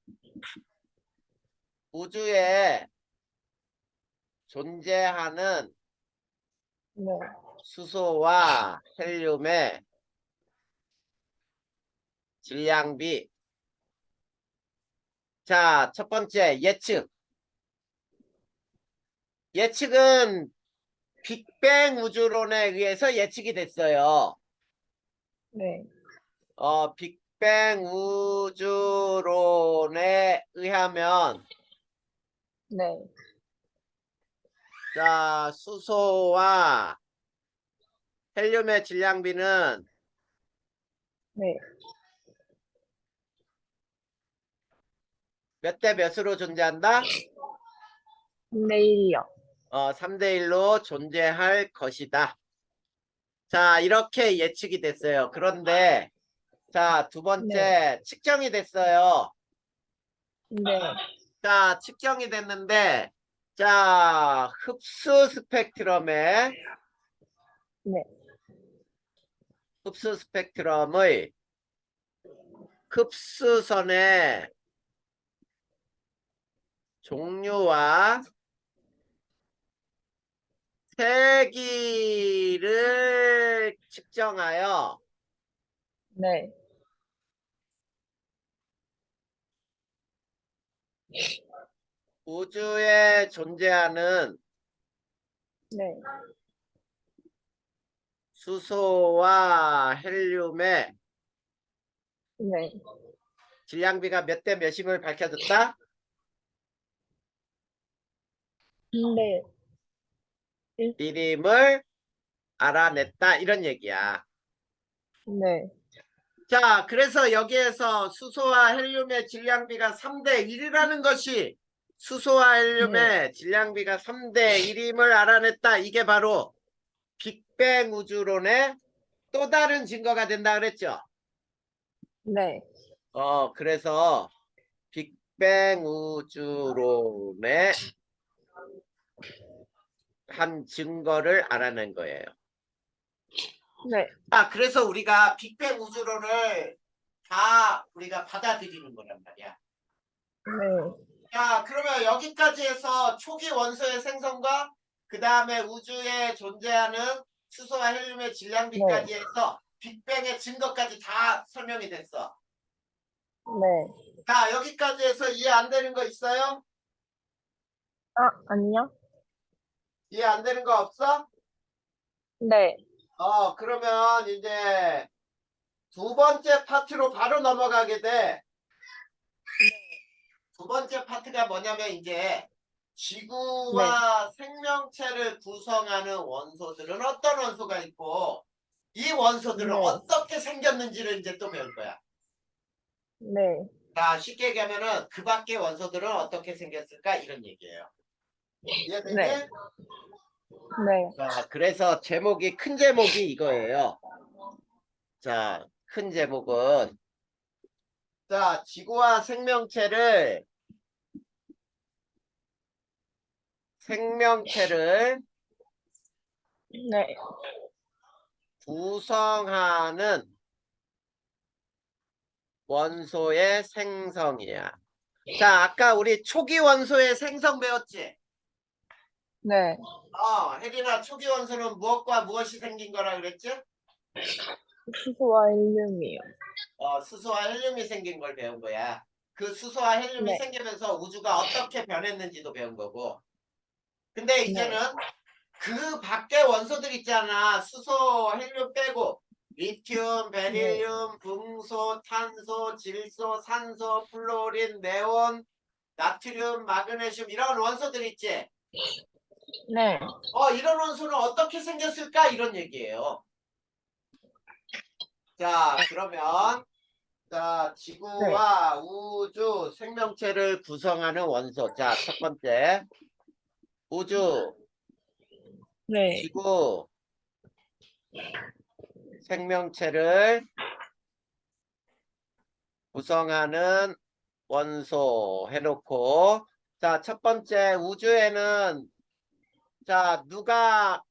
우주에 존재하는 네. 수소와 헬륨의 질량비. 자, 첫 번째 예측. 예측은 빅뱅 우주론에 의해서 예측이 됐어요. 네. 빅뱅 우주론에 의하면 네. 자, 수소와 헬륨의 질량비는 네. 몇 대 몇으로 존재한다? 3대 1이요. 3대 1로 존재할 것이다. 자, 이렇게 예측이 됐어요. 그런데 자, 두 네. 번째 측정이 됐어요. 네. 자, 측정이 됐는데 자, 네. 흡수 스펙트럼의 흡수선의 종류와 세기를 측정하여 네. 우주에 존재하는 네. 수소와 헬륨의 네. 질량비가 몇 대 몇임을 밝혀줬다? 3대 1? 미림을 알아냈다. 이런 얘기야. 네. 자, 그래서 여기에서 수소와 헬륨의 질량비가 3대 1이라는 것이 수소와 네. 헬륨의 질량비가 3대 1임을 알아냈다. 이게 바로 빅뱅 우주론의 또 다른 증거가 된다 그랬죠. 네. 그래서 빅뱅 우주론의 한 증거를 알아낸 거예요. 네. 그래서 우리가 빅뱅 우주론을 다 우리가 받아들이는 거란 말이야. 네. 자, 그러면 여기까지 해서 초기 원소의 생성과 그 다음에 우주에 존재하는 수소와 헬륨의 질량비까지 해서 빅뱅의 증거까지 다 설명이 됐어. 네. 자, 여기까지 해서 이해 안 되는 거 있어요? 아니요? 이해 안 되는 거 없어? 네. 그러면 이제 두 번째 파트로 바로 넘어가게 돼. 두 번째 파트가 뭐냐면 이제 지구와 생명체를 구성하는 원소들은 어떤 원소가 있고 이 원소들은 네. 어떻게 생겼는지를 이제 또 배울 거야. 네. 자, 쉽게 얘기하면은 그 밖의 원소들은 어떻게 생겼을까 이런 얘기예요. 이해되니? 네. 네. 자, 그래서 제목이 큰 제목이 이거예요. 자, 큰 제목은 자, 지구와 생명체를 네. 구성하는 원소의 생성이야. 자, 아까 우리 초기 원소의 생성 배웠지? 네. 혜린아, 초기 원소는 무엇과 무엇이 생긴 거라 그랬지? 수소와 헬륨이요. 수소와 헬륨이 생긴 걸 배운 거야. 그 수소와 헬륨이 네. 생기면서 우주가 어떻게 변했는지도 배운 거고. 근데 이제는 그 밖에 원소들 있잖아. 수소, 헬륨 빼고 리튬, 베릴륨, 붕소, 탄소, 질소, 산소, 플로린, 네온, 나트륨, 마그네슘 이런 원소들 있지. 네. 이런 원소는 어떻게 생겼을까 이런 얘기예요. 자, 그러면 자, 지구와 우주 생명체를 구성하는 원소. 자, 첫 번째 우주, 네. 지구, 생명체를 구성하는 원소 해놓고 자, 첫 번째 우주에는 자, 누가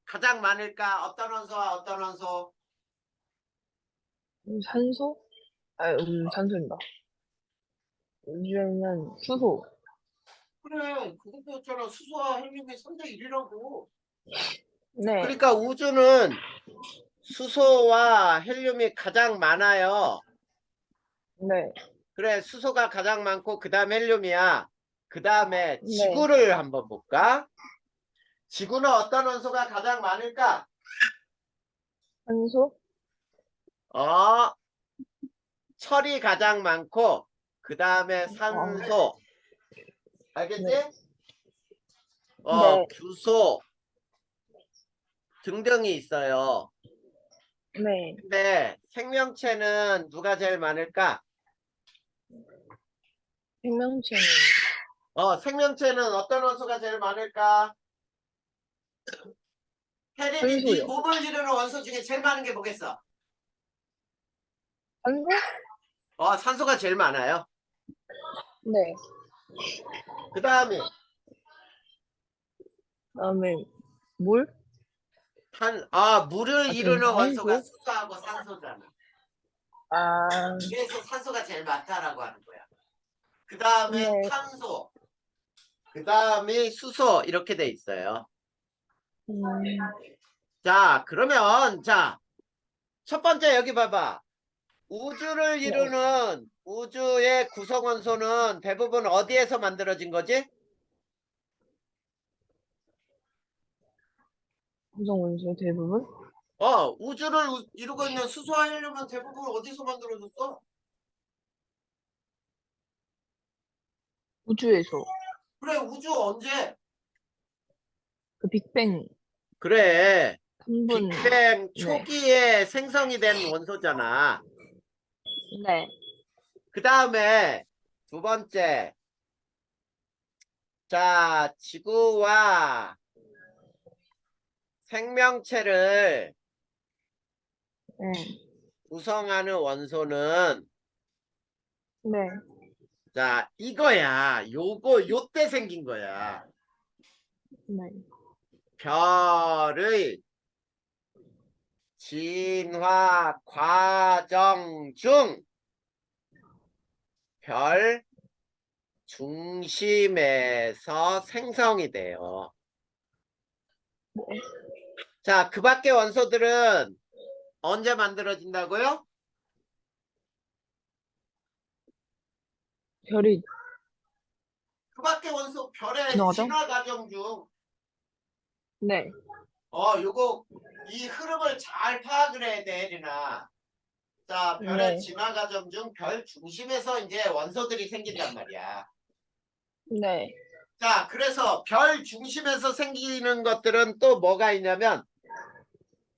가장 많을까? 어떤 원소와 어떤 원소? 산소? 산소입니다. 우주에는 수소. 그래, 그거였잖아. 수소와 헬륨이 3대 1이라고. 네. 그러니까 우주는 수소와 헬륨이 가장 많아요. 네. 그래, 수소가 가장 많고 그 다음 헬륨이야. 그 다음에 네. 지구를 한번 볼까? 지구는 어떤 원소가 가장 많을까? 산소? 어, 철이 가장 많고 그 다음에 산소. 알겠지? 네. 규소 등등이 있어요. 네. 근데 생명체는 누가 제일 많을까? 생명체는 생명체는 어떤 원소가 제일 많을까? 혜린이 네 산소요. 몸을 이루는 원소 중에 제일 많은 게 뭐겠어? 산소? 산소가 제일 많아요. 네. 그 다음에 그다음에 물? 물을 이루는 원소가 산소? 수소하고 산소잖아. 아, 그래서 산소가 제일 많다라고 하는 거야. 그 다음에 네. 탄소, 그 다음에 수소 이렇게 돼 있어요. 음, 자, 그러면 자, 첫 번째 여기 봐봐. 우주를 네. 이루는 우주의 구성 원소는 대부분 어디에서 만들어진 거지? 구성 원소 대부분? 우주를 이루고 있는 수소와 헬륨은 대부분 어디서 만들어졌어? 우주에서. 그래, 우주 언제? 그 빅뱅 그래, 3분. 빅뱅 네. 초기에 생성이 된 원소잖아. 네. 그 다음에 두 번째 자, 지구와 생명체를 네. 구성하는 원소는 네. 자, 이거야. 요때 생긴 거야. 네. 별의 진화 과정 중 별 중심에서 생성이 돼요. 네. 자, 그 밖의 원소들은 언제 만들어진다고요? 별이 그 밖의 원소 별의 진화하죠? 진화 과정 중 네. 요거 이 흐름을 잘 파악을 해야 돼, 혜린아. 자, 별의 네. 진화 과정 중 별 중심에서 이제 원소들이 생긴단 말이야. 네. 자, 그래서 별 중심에서 생기는 것들은 또 뭐가 있냐면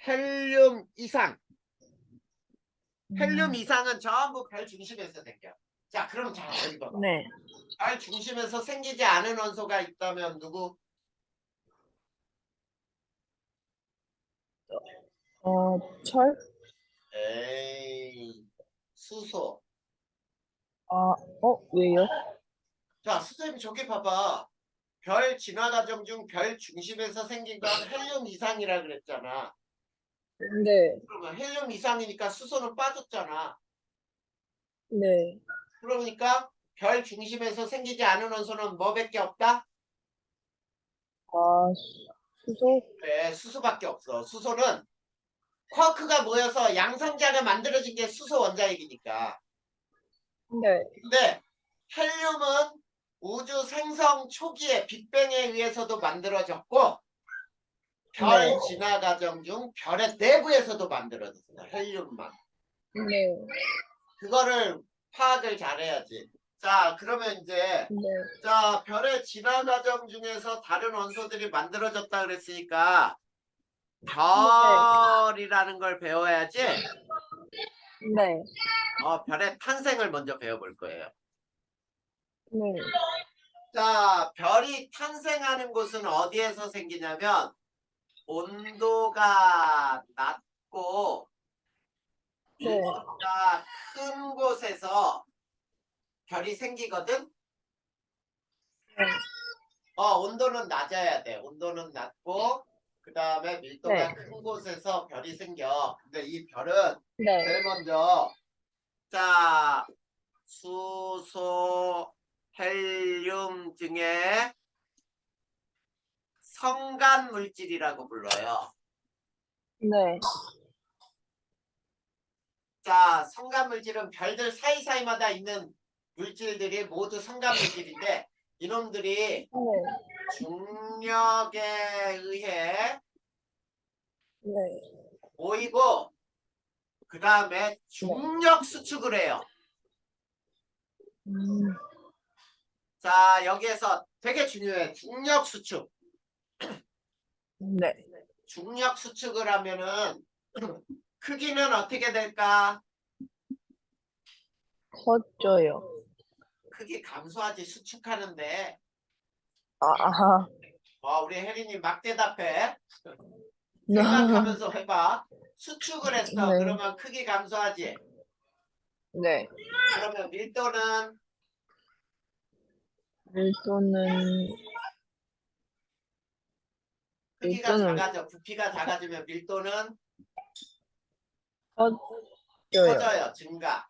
헬륨 이상. 헬륨 이상은 전부 별 중심에서 생겨. 자, 그럼 자, 여기 봐봐. 네. 별 중심에서 생기지 않은 원소가 있다면 누구? 철? 에이, 수소. 아, 왜요? 자, 선생님 저기 봐봐. 별 진화 과정 중 별 중심에서 생긴 건 헬륨 이상이라 그랬잖아. 네. 그러면 헬륨 이상이니까 수소는 빠졌잖아. 네. 그러니까 별 중심에서 생기지 않은 원소는 뭐밖에 없다? 아, 수소? 그래, 수소밖에 없어. 수소는 쿼크가 모여서 양성자가 만들어진 게 수소 원자핵이니까. 네. 근데 헬륨은 우주 생성 초기에 빅뱅에 의해서도 만들어졌고 별 네. 진화 과정 중 별의 내부에서도 만들어졌어. 헬륨만. 네. 그거를 파악을 잘해야지. 자, 그러면 이제 네. 자, 별의 진화 과정 중에서 다른 원소들이 만들어졌다 그랬으니까 별이라는 걸 배워야지. 네. 별의 탄생을 먼저 배워볼 거예요. 네. 자, 별이 탄생하는 곳은 어디에서 생기냐면 온도가 낮고 네. 밀도가 큰 곳에서 별이 생기거든. 네. 온도는 낮아야 돼. 온도는 낮고 그 다음에 밀도가 네. 큰 곳에서 별이 생겨. 근데 이 별은 네. 제일 먼저 자, 수소, 헬륨 등의 성간 물질이라고 불러요. 네. 자, 성간 물질은 별들 사이사이마다 있는 물질들이 모두 성간 물질인데 이놈들이 네. 중력에 의해 네. 모이고 그 다음에 중력 수축을 해요. 음, 자, 여기에서 되게 중요해. 중력 수축. 네. 중력 수축을 하면은 크기는 어떻게 될까? 커져요. 크기 감소하지 수축하는데 아하. 우리 혜린이 막 대답해. 네. 생각하면서 해봐. 수축을 했어. 네. 그러면 크기 감소하지. 네. 그러면 밀도는 밀도는, 크기가 밀도는 작아져. 부피가 작아지면 밀도는 커져요. 커져요. 증가.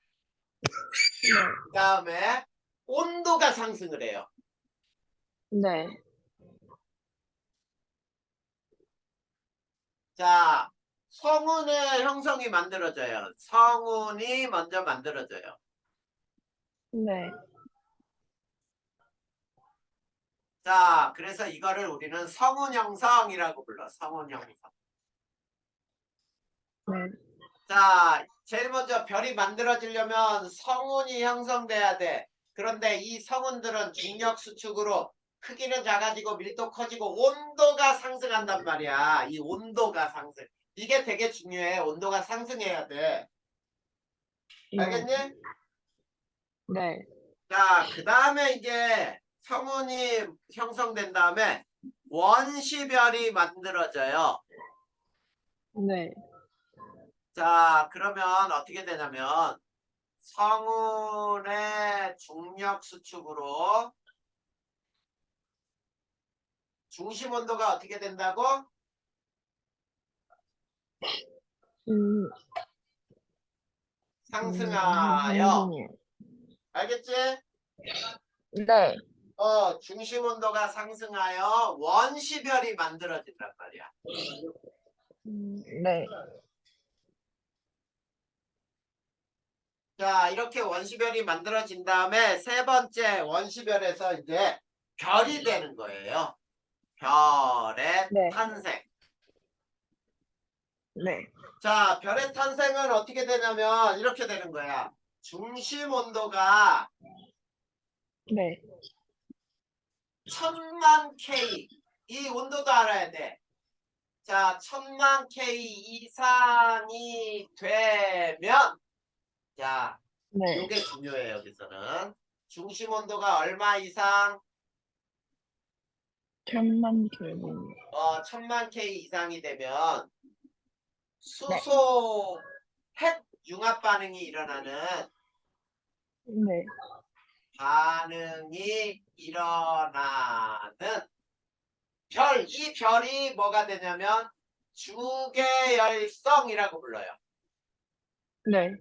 네. 그 다음에 온도가 상승을 해요. 네. 자, 성운의 형성이 만들어져요. 성운이 먼저 만들어져요. 네. 자, 그래서 이거를 우리는 성운 형성이라고 불러. 성운 형성. 네. 자, 제일 먼저 별이 만들어지려면 성운이 형성돼야 돼. 그런데 이 성운들은 중력 수축으로 크기는 작아지고 밀도 커지고 온도가 상승한단 말이야. 이 온도가 상승. 이게 되게 중요해. 온도가 상승해야 돼. 알겠니? 네. 자, 그 다음에 이제 성운이 형성된 다음에 원시별이 만들어져요. 네. 자, 그러면 어떻게 되냐면 성운의 중력 수축으로 중심 온도가 어떻게 된다고? 음, 상승하여. 선생님. 알겠지? 네. 중심 온도가 상승하여 원시별이 만들어진단 말이야. 네. 자, 이렇게 원시별이 만들어진 다음에 세 번째 원시별에서 이제 별이 되는 거예요. 별의 네. 탄생. 네. 자, 별의 탄생은 어떻게 되냐면 이렇게 되는 거야. 중심 온도가 네. 1000만 K. 이 온도도 알아야 돼. 자, 1000만 K 이상이 되면, 자, 네. 이게 중요해요, 여기서는. 중심 온도가 얼마 이상? 1000만 켈빈. 1000만 K 이상이 되면 네. 수소 핵 융합 반응이 일어나는 네. 반응이 일어나는 별, 이 별이 뭐가 되냐면 주계열성이라고 불러요. 네.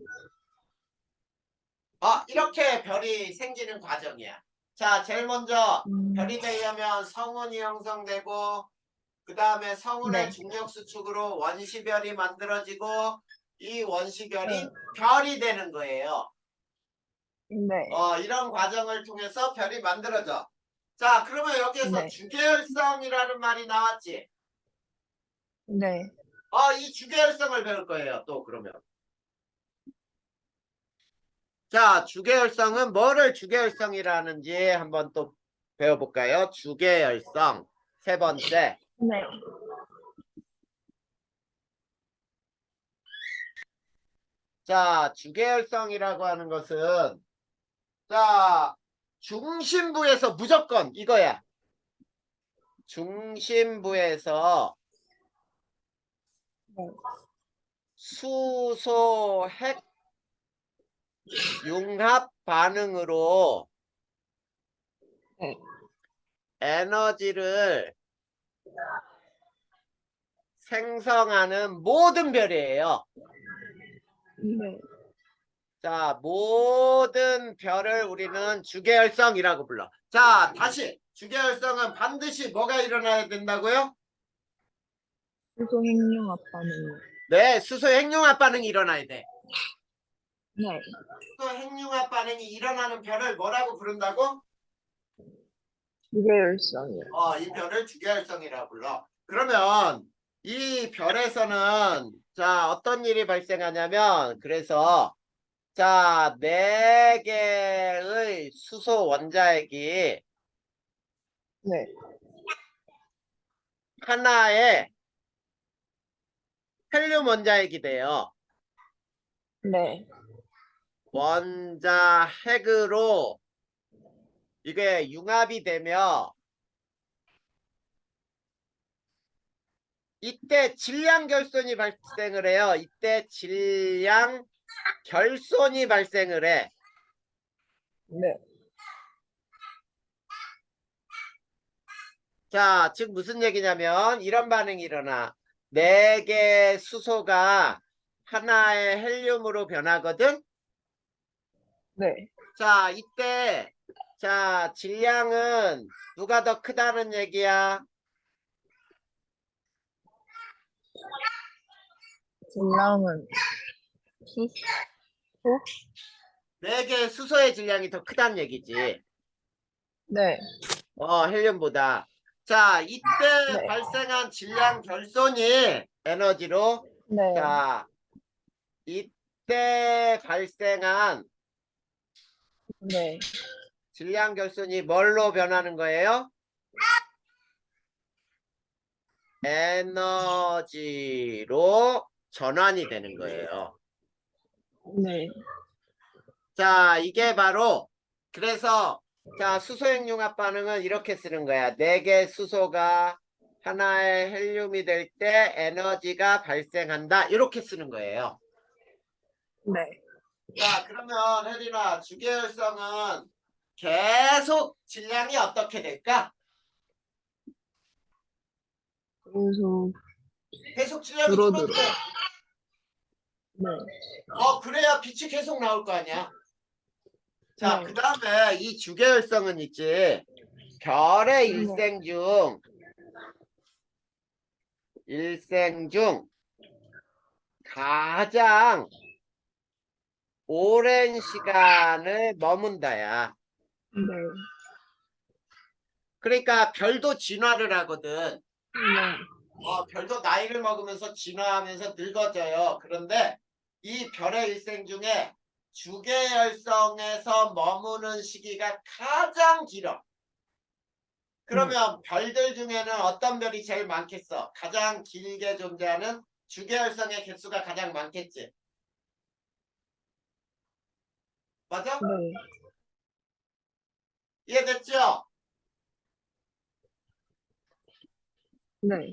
이렇게 별이 생기는 과정이야. 자, 제일 먼저 별이 되려면 성운이 형성되고 그 다음에 성운의 네. 중력 수축으로 원시별이 만들어지고 이 원시별이 네. 별이 되는 거예요. 네. 이런 과정을 통해서 별이 만들어져. 자, 그러면 여기에서 네. 주계열성이라는 말이 나왔지. 네. 이 주계열성을 배울 거예요. 또 그러면. 자, 주계열성은 뭐를 주계열성이라는지 한번 또 배워볼까요? 주계열성. 세 번째. 네. 자, 주계열성이라고 하는 것은 자, 중심부에서 무조건 이거야. 중심부에서 네. 수소 핵 융합 반응으로 네. 에너지를 생성하는 모든 별이에요. 네. 자, 모든 별을 우리는 주계열성이라고 불러. 자, 다시 주계열성은 반드시 뭐가 일어나야 된다고요? 수소 핵융합 반응. 네, 수소 핵융합 반응이 일어나야 돼. 네. 수소 핵융합 반응이 일어나는 별을 뭐라고 부른다고? 주계열성이요. 이 별을 주계열성이라고 불러. 그러면 이 별에서는 자, 어떤 일이 발생하냐면 그래서 자, 4개의 수소 원자핵이 네. 하나의 헬륨 원자핵이 돼요. 네. 원자핵으로 이게 융합이 되며 이때 질량 결손이 발생을 해요. 이때 질량 결손이 발생을 해. 네. 자, 즉 무슨 얘기냐면 이런 반응이 일어나. 4개 수소가 하나의 헬륨으로 변하거든. 네. 자, 이때 자, 질량은 누가 더 크다는 얘기야? 질량은 수소? 4개 수소의 질량이 더 크다는 얘기지. 네. 헬륨보다. 자, 이때 네. 발생한 질량 결손이 에너지로 네. 자, 이때 발생한 네. 질량 결손이 뭘로 변하는 거예요? 에너지로 전환이 되는 거예요. 네. 자, 이게 바로 그래서 자, 수소핵융합 반응은 이렇게 쓰는 거야. 4개 수소가 하나의 헬륨이 될 때 에너지가 발생한다. 이렇게 쓰는 거예요. 네. 자, 그러면 혜린아, 주계열성은 계속 질량이 어떻게 될까? 그래서 계속 질량이 줄어들어. 줄어들어. 네. 그래야 빛이 계속 나올 거 아니야. 자, 네. 그 다음에 이 주계열성은 있지. 별의 일생 중 가장 오랜 시간을 머문다야. 네. 그러니까 별도 진화를 하거든. 네. 별도 나이를 먹으면서 진화하면서 늙어져요. 그런데 이 별의 일생 중에 주계열성에서 머무는 시기가 가장 길어. 그러면 별들 중에는 어떤 별이 제일 많겠어? 가장 길게 존재하는 주계열성의 개수가 가장 많겠지. 맞아? 네. 이해됐죠? 네.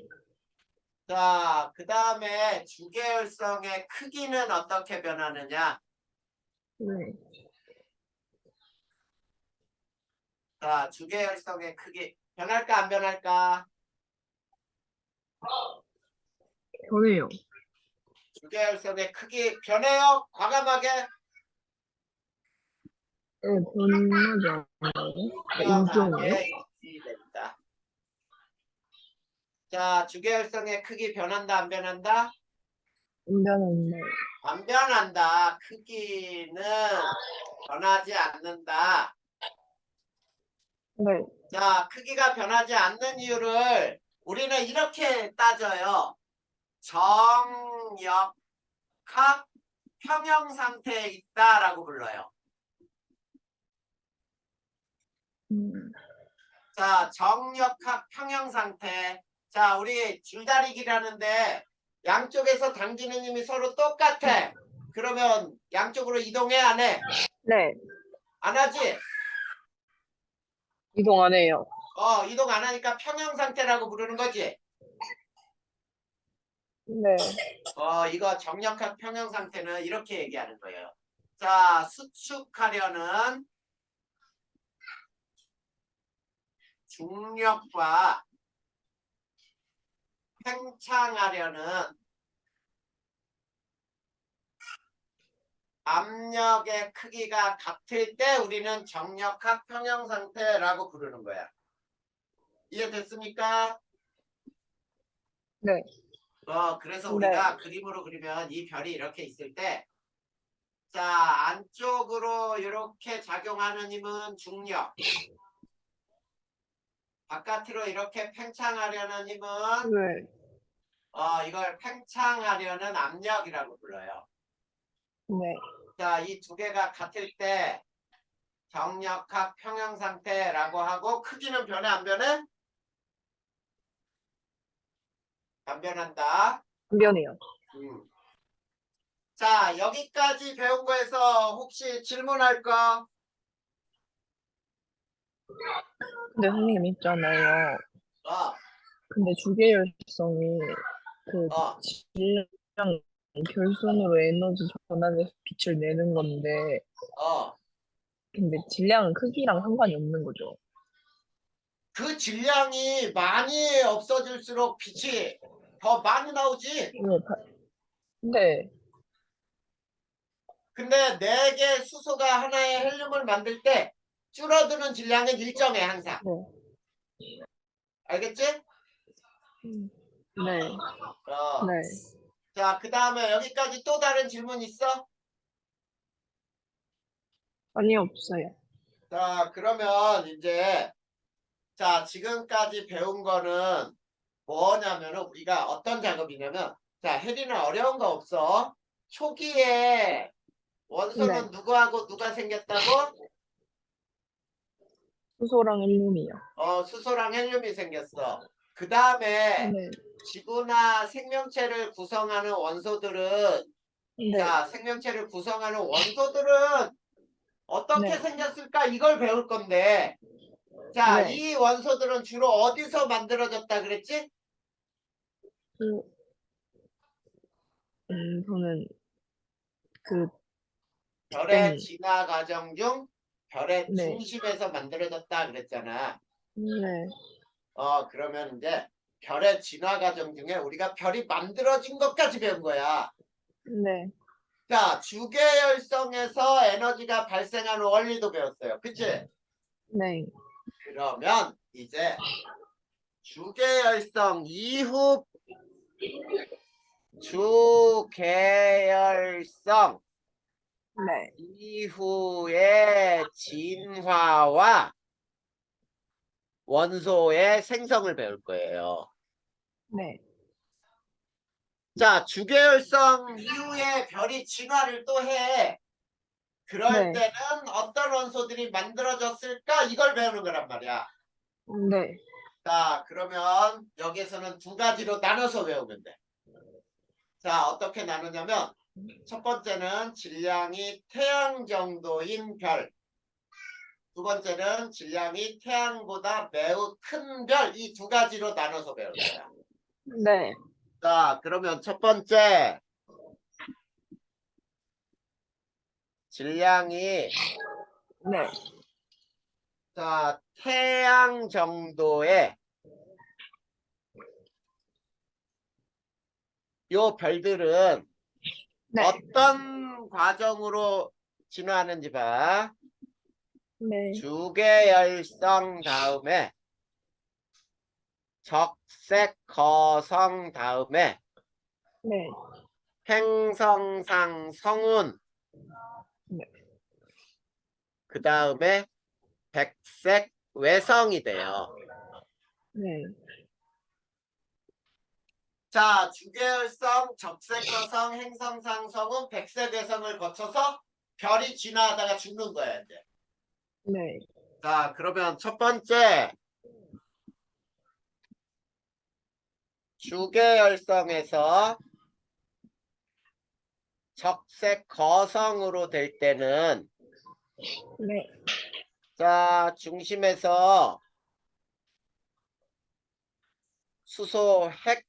자, 그 다음에 주계열성의 크기는 어떻게 변하느냐? 네. 자, 주계열성의 크기 변할까 안 변할까? 변해요. 주계열성의 크기 변해요? 과감하게 네, 변하지 않아요? 네, 일종이요? 과감하게 유지된다. 자, 주계열성의 크기 변한다 안 변한다? 안 변하는데. 안 변한다. 크기는 변하지 않는다. 네. 자, 크기가 변하지 않는 이유를 우리는 이렇게 따져요. 정역학 평형 상태에 있다라고 불러요. 음. 자, 정역학 평형 상태. 자, 우리 줄다리기라는데 양쪽에서 당기는 힘이 서로 똑같아. 그러면 양쪽으로 이동해 안 해? 네. 안 하지? 이동 안 해요. 이동 안 하니까 평형 상태라고 부르는 거지. 네. 이거 정역학 평형 상태는 이렇게 얘기하는 거예요. 자, 수축하려는 중력과 팽창하려는 압력의 크기가 같을 때 우리는 정역학 평형 상태라고 부르는 거야. 이해됐습니까? 네. 그래서 네. 우리가 그림으로 그리면 이 별이 이렇게 있을 때, 자, 안쪽으로 이렇게 작용하는 힘은 중력, 바깥으로 이렇게 팽창하려는 힘은, 네. 이걸 팽창하려는 압력이라고 불러요. 네. 자, 이 두 개가 같을 때 정역학 평형 상태라고 하고, 크기는 변해 안 변해? 안 변한다. 안 변해요. 음. 자, 여기까지 배운 거에서 혹시 질문할 거? 근데 선생님 있잖아요. 어, 근데 주계열성이 그 어, 질량 결손으로 에너지 전환해서 빛을 내는 건데, 어. 근데 질량은 크기랑 상관이 없는 거죠. 그 질량이 많이 없어질수록 빛이 더 많이 나오지. 네. 네. 근데 4개 수소가 하나의 헬륨을 만들 때 줄어드는 질량은 일정해, 항상. 네. 알겠지? 음. 네. 어. 네. 자, 그 다음에 여기까지 또 다른 질문 있어? 아니, 없어요. 자, 그러면 이제, 자, 지금까지 배운 거는 뭐냐면은 우리가 어떤 작업이냐면, 자, 혜리는 어려운 거 없어. 초기에 네. 원소는 누구하고 누가 생겼다고? 수소랑 헬륨이요. 수소랑 헬륨이 생겼어. 그 다음에 네. 지구나 생명체를 구성하는 원소들은, 네. 자, 생명체를 구성하는 원소들은 어떻게 네. 생겼을까? 이걸 배울 건데. 자, 네. 이 원소들은 주로 어디서 만들어졌다 그랬지? 그, 저는 그 별의 땡. 진화 과정 중 별의 네. 중심에서 만들어졌다 그랬잖아. 네. 그러면 이제 별의 진화 과정 중에 우리가 별이 만들어진 것까지 배운 거야. 네. 자, 주계열성에서 에너지가 발생하는 원리도 배웠어요. 그치? 네. 그러면 이제 주계열성 이후 주계열성 네. 이후의 진화와 원소의 생성을 배울 거예요. 네. 자, 주계열성 이후에 별이 진화를 또 해. 그럴 네. 때는 어떤 원소들이 만들어졌을까? 이걸 배우는 거란 말이야. 네. 자, 그러면 여기서는 두 가지로 나눠서 배우면 돼. 자, 어떻게 나누냐면 첫 번째는 질량이 태양 정도인 별. 두 번째는 질량이 태양보다 매우 큰 별. 이 두 가지로 나눠서 배울 거야. 네. 자, 그러면 첫 번째 질량이 네. 자, 태양 정도의 요 별들은 네. 어떤 과정으로 진화하는지 봐. 네. 주계열성 다음에 적색 거성 다음에 네. 행성상 성운 네. 그 다음에 백색 외성이 돼요. 네. 자, 주계열성, 적색거성, 행성상성은 백색외성을 거쳐서 별이 진화하다가 죽는 거야, 이제. 네. 자, 그러면 첫 번째 주계열성에서 적색거성으로 될 때는 네. 자, 중심에서 수소 핵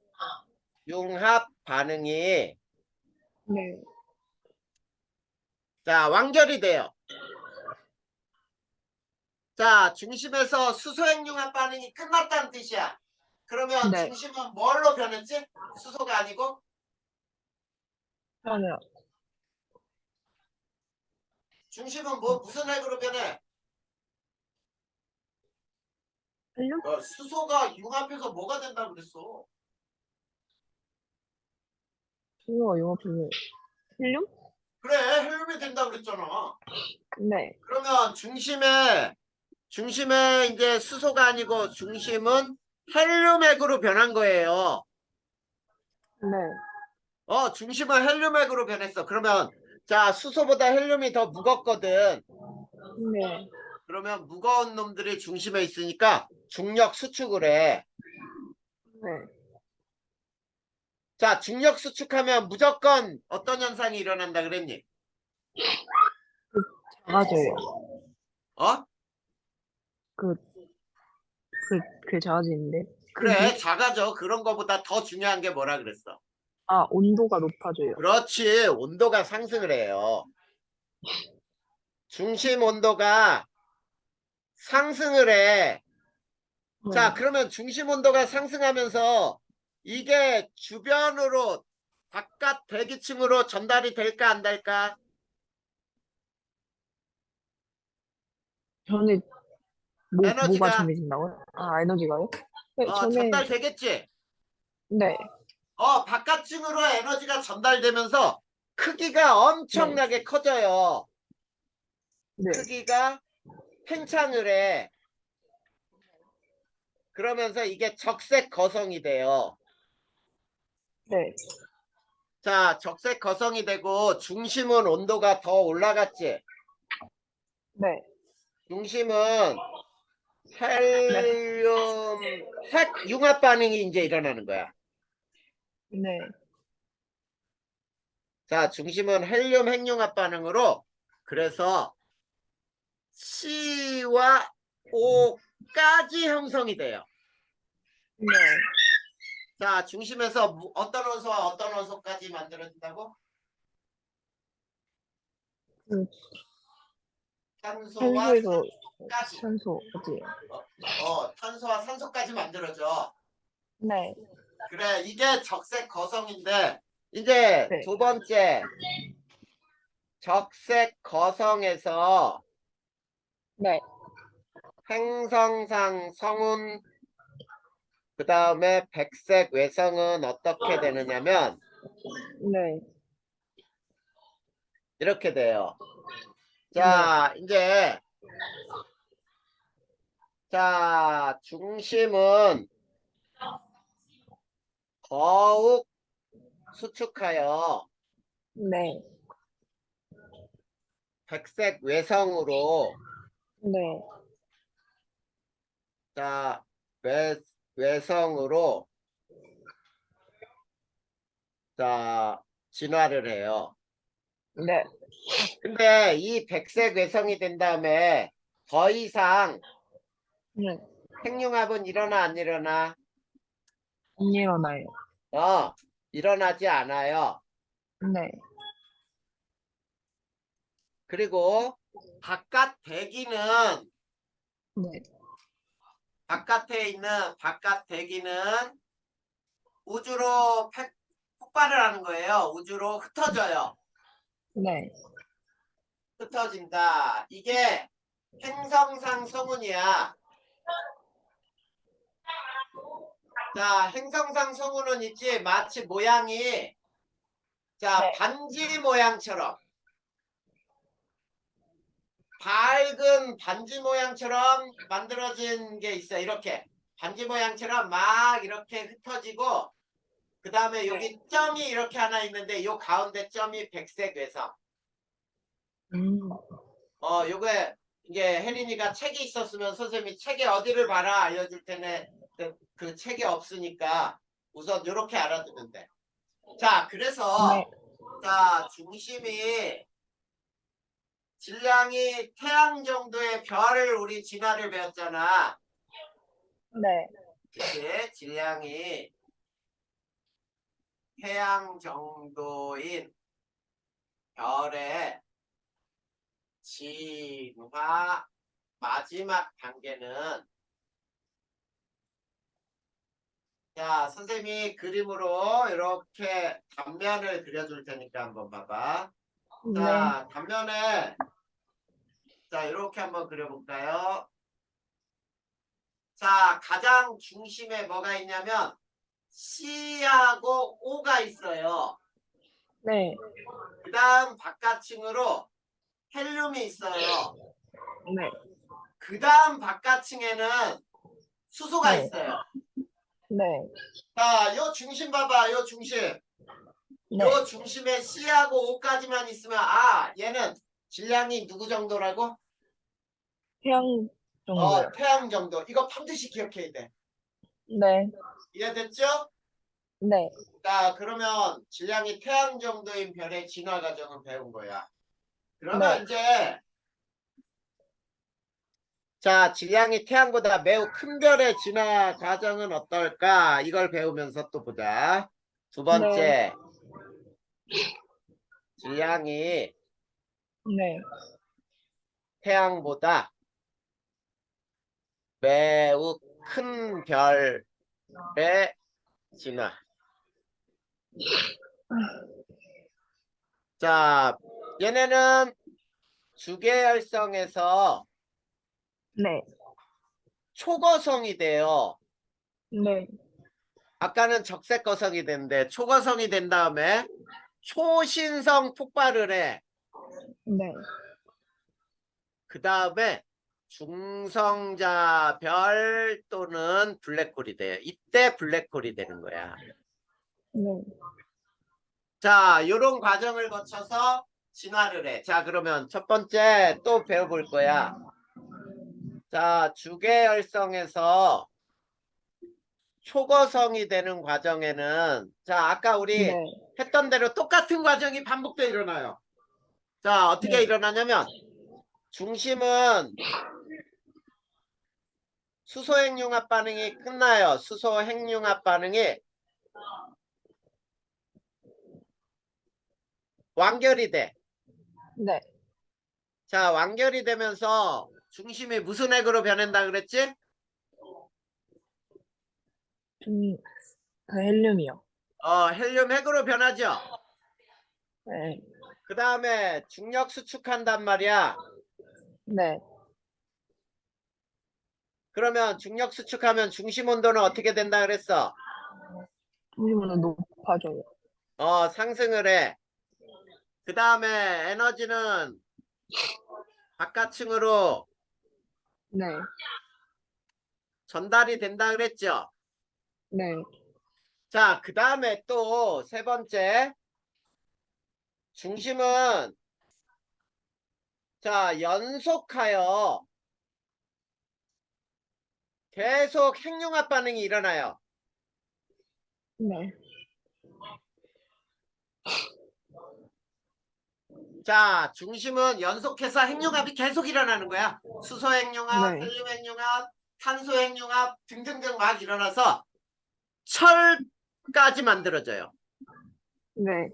융합 반응이 네. 자, 완결이 돼요. 자, 중심에서 수소핵 융합 반응이 끝났다는 뜻이야. 그러면 네. 중심은 뭘로 변했지? 수소가 아니고 하나. 중심은 뭐 무슨 핵으로 변해? 헬륨? 수소가 융합해서 뭐가 된다고 그랬어? 수소가 융합해서 헬륨? 그래, 헬륨이 된다고 그랬잖아. 네. 그러면 중심에 이제 수소가 아니고 중심은 헬륨핵으로 변한 거예요. 네. 중심은 헬륨핵으로 변했어. 그러면 자, 수소보다 헬륨이 더 무겁거든. 네. 그러면 무거운 놈들이 중심에 있으니까 중력 수축을 해. 네. 자, 중력 수축하면 무조건 어떤 현상이 일어난다 그랬니? 작아져요. 어? 그, 그게 작아지는데. 그래, 크기? 작아져. 그런 거보다 더 중요한 게 뭐라 그랬어? 아, 온도가 높아져요. 그렇지. 온도가 상승을 해요. 중심 온도가 상승을 해. 자, 네. 그러면 중심 온도가 상승하면서 이게 주변으로 바깥 대기층으로 전달이 될까 안 될까? 전에, 뭐가 에너지가 정해진다고요? 아, 에너지가요? 네, 전에, 전달되겠지? 네. 바깥층으로 에너지가 전달되면서 크기가 네. 엄청나게 커져요. 네. 크기가 팽창을 해. 그러면서 이게 적색 거성이 돼요. 네. 자, 적색 거성이 되고 중심은 온도가 더 올라갔지. 네. 중심은 네. 헬륨 핵 융합 반응이 이제 일어나는 거야. 네. 자, 중심은 헬륨 핵융합 반응으로 그래서 H와 O까지 형성이 돼요. 네. 자, 중심에서 어떤 원소와 어떤 원소까지 만들어진다고? 그 탄소와 탄소에서 산소까지. 산소 어디요? 탄소와 산소까지 만들어져. 네. 그래, 이게 적색 거성인데, 이제 네. 두 번째, 적색 거성에서 네. 행성상 성운, 그 다음에 백색 외성은 어떻게 되느냐면, 네. 이렇게 돼요. 네. 자, 이제, 자, 중심은 더욱 수축하여 네. 백색 외성으로, 네. 자, 외성으로, 자, 진화를 해요. 네. 근데 이 백색 외성이 된 다음에 더 이상 네. 핵융합은 일어나 안 일어나? 안 일어나요. 일어나지 않아요. 네. 그리고 바깥 대기는 네. 바깥 대기는 우주로 폭발을 하는 거예요. 우주로 흩어져요. 네. 흩어진다. 이게 행성상 성운이야. 자, 행성상 성운은 있지. 마치 모양이 자, 네. 반지 모양처럼 밝은 반지 모양처럼 만들어진 게 있어. 이렇게 반지 모양처럼 막 이렇게 흩어지고 그 다음에 여기 점이 이렇게 하나 있는데 요 가운데 점이 백색 외성. 음. 요게 이게 혜린이가 책이 있었으면 선생님이 책에 어디를 봐라 알려줄 텐데 그 책이 없으니까 우선 요렇게 알아두면 돼. 자, 그래서 네. 자, 중심이 질량이 태양 정도의 별을 우리 진화를 배웠잖아. 네. 그치? 질량이 태양 정도인 별의 진화 마지막 단계는 자, 선생님이 그림으로 이렇게 단면을 그려줄 테니까 한번 봐봐. 네. 자, 단면에 자, 이렇게 한번 그려볼까요? 자, 가장 중심에 뭐가 있냐면 C하고 O가 있어요. 네. 그 다음 바깥층으로 헬륨이 있어요. 네. 그 다음 바깥층에는 수소가 네. 있어요. 네. 자, 요 중심 봐봐. 요 중심. 네. 요 중심에 C하고 O까지만 있으면 얘는 질량이 누구 정도라고? 태양 정도요. 태양 정도. 이거 반드시 기억해야 돼. 네. 이해됐죠? 네. 자, 그러면 질량이 태양 정도인 별의 진화 과정을 배운 거야. 그러면 네. 이제 자, 질량이 태양보다 매우 큰 별의 진화 과정은 어떨까? 이걸 배우면서 또 보자. 두 네. 번째, 질량이 네. 태양보다 매우 큰 별의 진화. 자, 얘네는 주계열성에서 네. 초거성이 돼요. 네. 아까는 적색거성이 됐는데 초거성이 된 다음에 초신성 폭발을 해. 네. 그 다음에 중성자별 또는 블랙홀이 돼요. 이때 블랙홀이 되는 거야. 네. 자, 요런 과정을 거쳐서 진화를 해. 자, 그러면 첫 번째 또 배워볼 거야. 자, 주계열성에서 초거성이 되는 과정에는 자, 아까 우리 네. 했던 대로 똑같은 과정이 반복돼 일어나요. 자, 어떻게 네. 일어나냐면 중심은 수소 핵융합 반응이 끝나요. 수소 핵융합 반응이 완결이 돼. 네. 자, 완결이 되면서 중심이 무슨 핵으로 변한다 그랬지? 좀, 헬륨이요. 헬륨 핵으로 변하죠. 네. 그 다음에 중력 수축한단 말이야. 네. 그러면 중력 수축하면 중심 온도는 어떻게 된다 그랬어? 중심은 높아져요. 상승을 해. 그 다음에 에너지는 바깥층으로 네. 전달이 된다 그랬죠. 네. 자, 그 다음에 또 세 번째. 중심은 자, 연속하여 계속 핵융합 반응이 일어나요. 네. 자, 중심은 연속해서 핵융합이 계속 일어나는 거야. 수소 핵융합, 네. 헬륨 핵융합, 탄소 핵융합 등등등 막 일어나서 철까지 만들어져요. 네.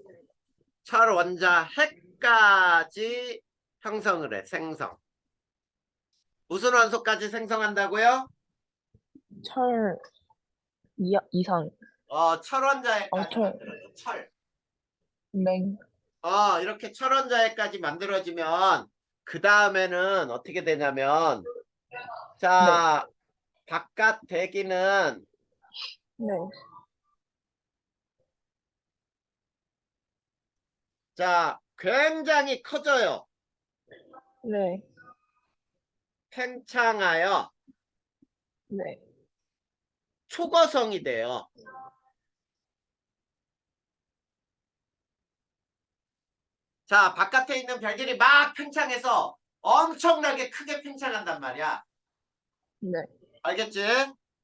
철 원자 핵까지 형성을 해. 생성. 무슨 원소까지 생성한다고요? 철 이상. 철 원자 핵까지 철. 만들어져. 철. 네. 이렇게 철 원자 핵까지 만들어지면 그 다음에는 어떻게 되냐면 자, 바깥 대기는 네. 자, 굉장히 커져요. 네. 팽창하여 네. 초거성이 돼요. 자, 바깥에 있는 별들이 막 팽창해서 엄청나게 크게 팽창한단 말이야. 네. 알겠지?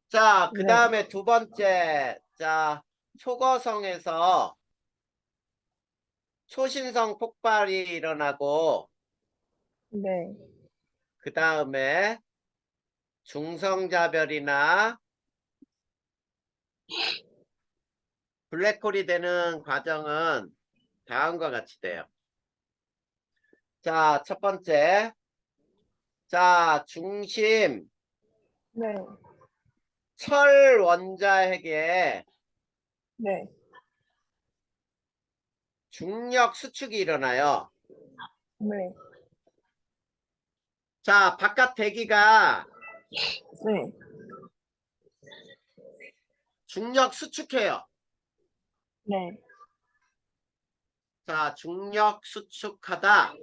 자, 그 네. 다음에 두 번째. 자, 초거성에서 초신성 폭발이 일어나고 네. 그 다음에 중성자별이나 블랙홀이 되는 과정은 다음과 같이 돼요. 자, 첫 번째. 자, 중심 네. 철 원자핵에 네. 중력 수축이 일어나요. 네. 자, 바깥 대기가 네. 중력 수축해요. 네. 자, 중력 수축하다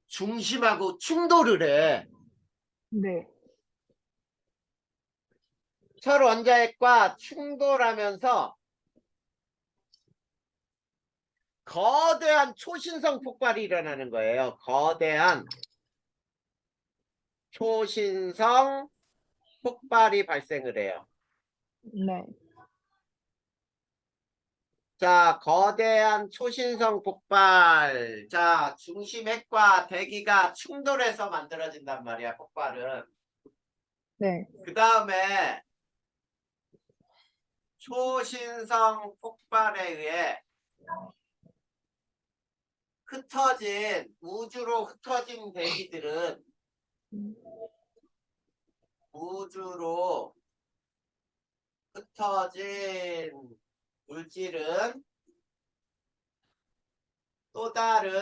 중심하고 충돌을 해. 네. 철 원자핵과 충돌하면서 거대한 초신성 폭발이 일어나는 거예요. 거대한 초신성 폭발이 발생을 해요. 네. 자, 거대한 초신성 폭발. 자, 중심핵과 대기가 충돌해서 만들어진단 말이야, 폭발은. 네. 그 다음에 초신성 폭발에 의해 우주로 흩어진 대기들은 우주로 흩어진 물질은 또 다른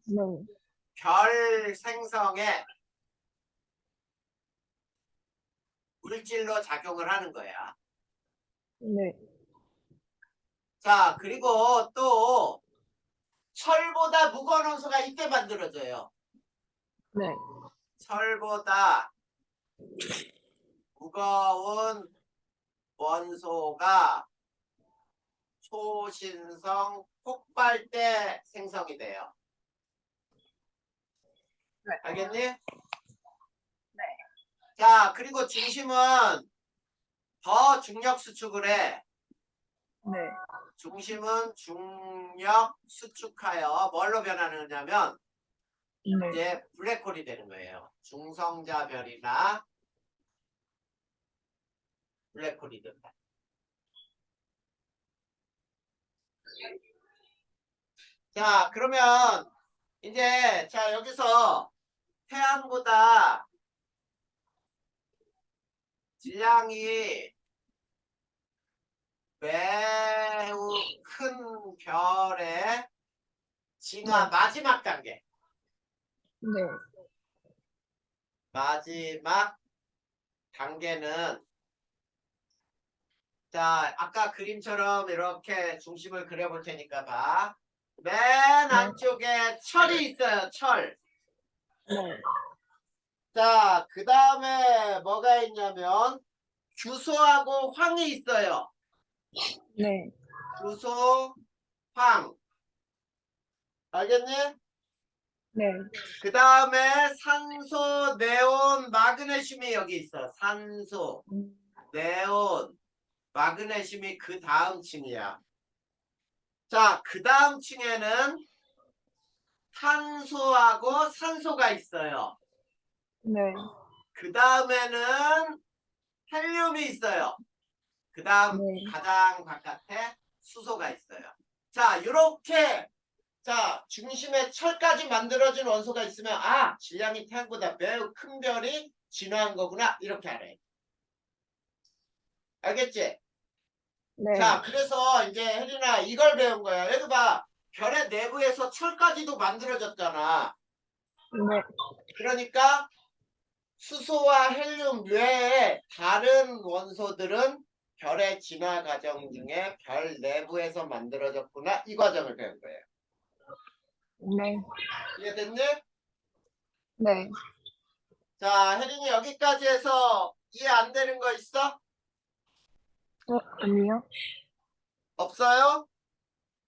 네. 별 생성에 물질로 작용을 하는 거야. 네. 자, 그리고 또 철보다 무거운 원소가 이때 만들어져요. 네. 철보다 무거운 원소가 초신성 폭발 때 생성이 돼요. 네. 알겠니? 네. 자, 그리고 중심은 더 중력 수축을 해. 네. 중심은 중력 수축하여 뭘로 변하느냐면 네. 이제 블랙홀이 되는 거예요. 중성자별이나 블랙홀이든. 자, 그러면 이제 자 여기서 태양보다 질량이 매우 큰 별의 진화 네. 마지막 단계. 네. 마지막 단계는 자 아까 그림처럼 이렇게 중심을 그려볼 테니까 봐. 맨 네. 안쪽에 철이 있어요. 철. 네. 자, 그 다음에 뭐가 있냐면 규소하고 황이 있어요. 네. 규소, 황. 알겠니? 네. 그 다음에 산소, 네온, 마그네슘이 여기 있어. 산소, 음, 네온, 마그네슘이 그 다음 층이야. 자, 그 다음 층에는 탄소하고 산소가 있어요. 네. 그 다음에는 헬륨이 있어요. 그 다음 네. 가장 바깥에 수소가 있어요. 자, 이렇게 자 중심에 철까지 만들어진 원소가 있으면 아 질량이 태양보다 매우 큰 별이 진화한 거구나 이렇게 알아요. 알겠지? 네. 자 그래서 이제 혜린아 이걸 배운 거야. 여기 봐. 별의 내부에서 철까지도 만들어졌잖아. 네. 그러니까 수소와 헬륨 외에 다른 원소들은 별의 진화 과정 중에 별 내부에서 만들어졌구나 이 과정을 배운 거예요. 네. 이해됐니? 네. 자 혜린이 여기까지 해서 이해 안 되는 거 있어? 아니요. 없어요?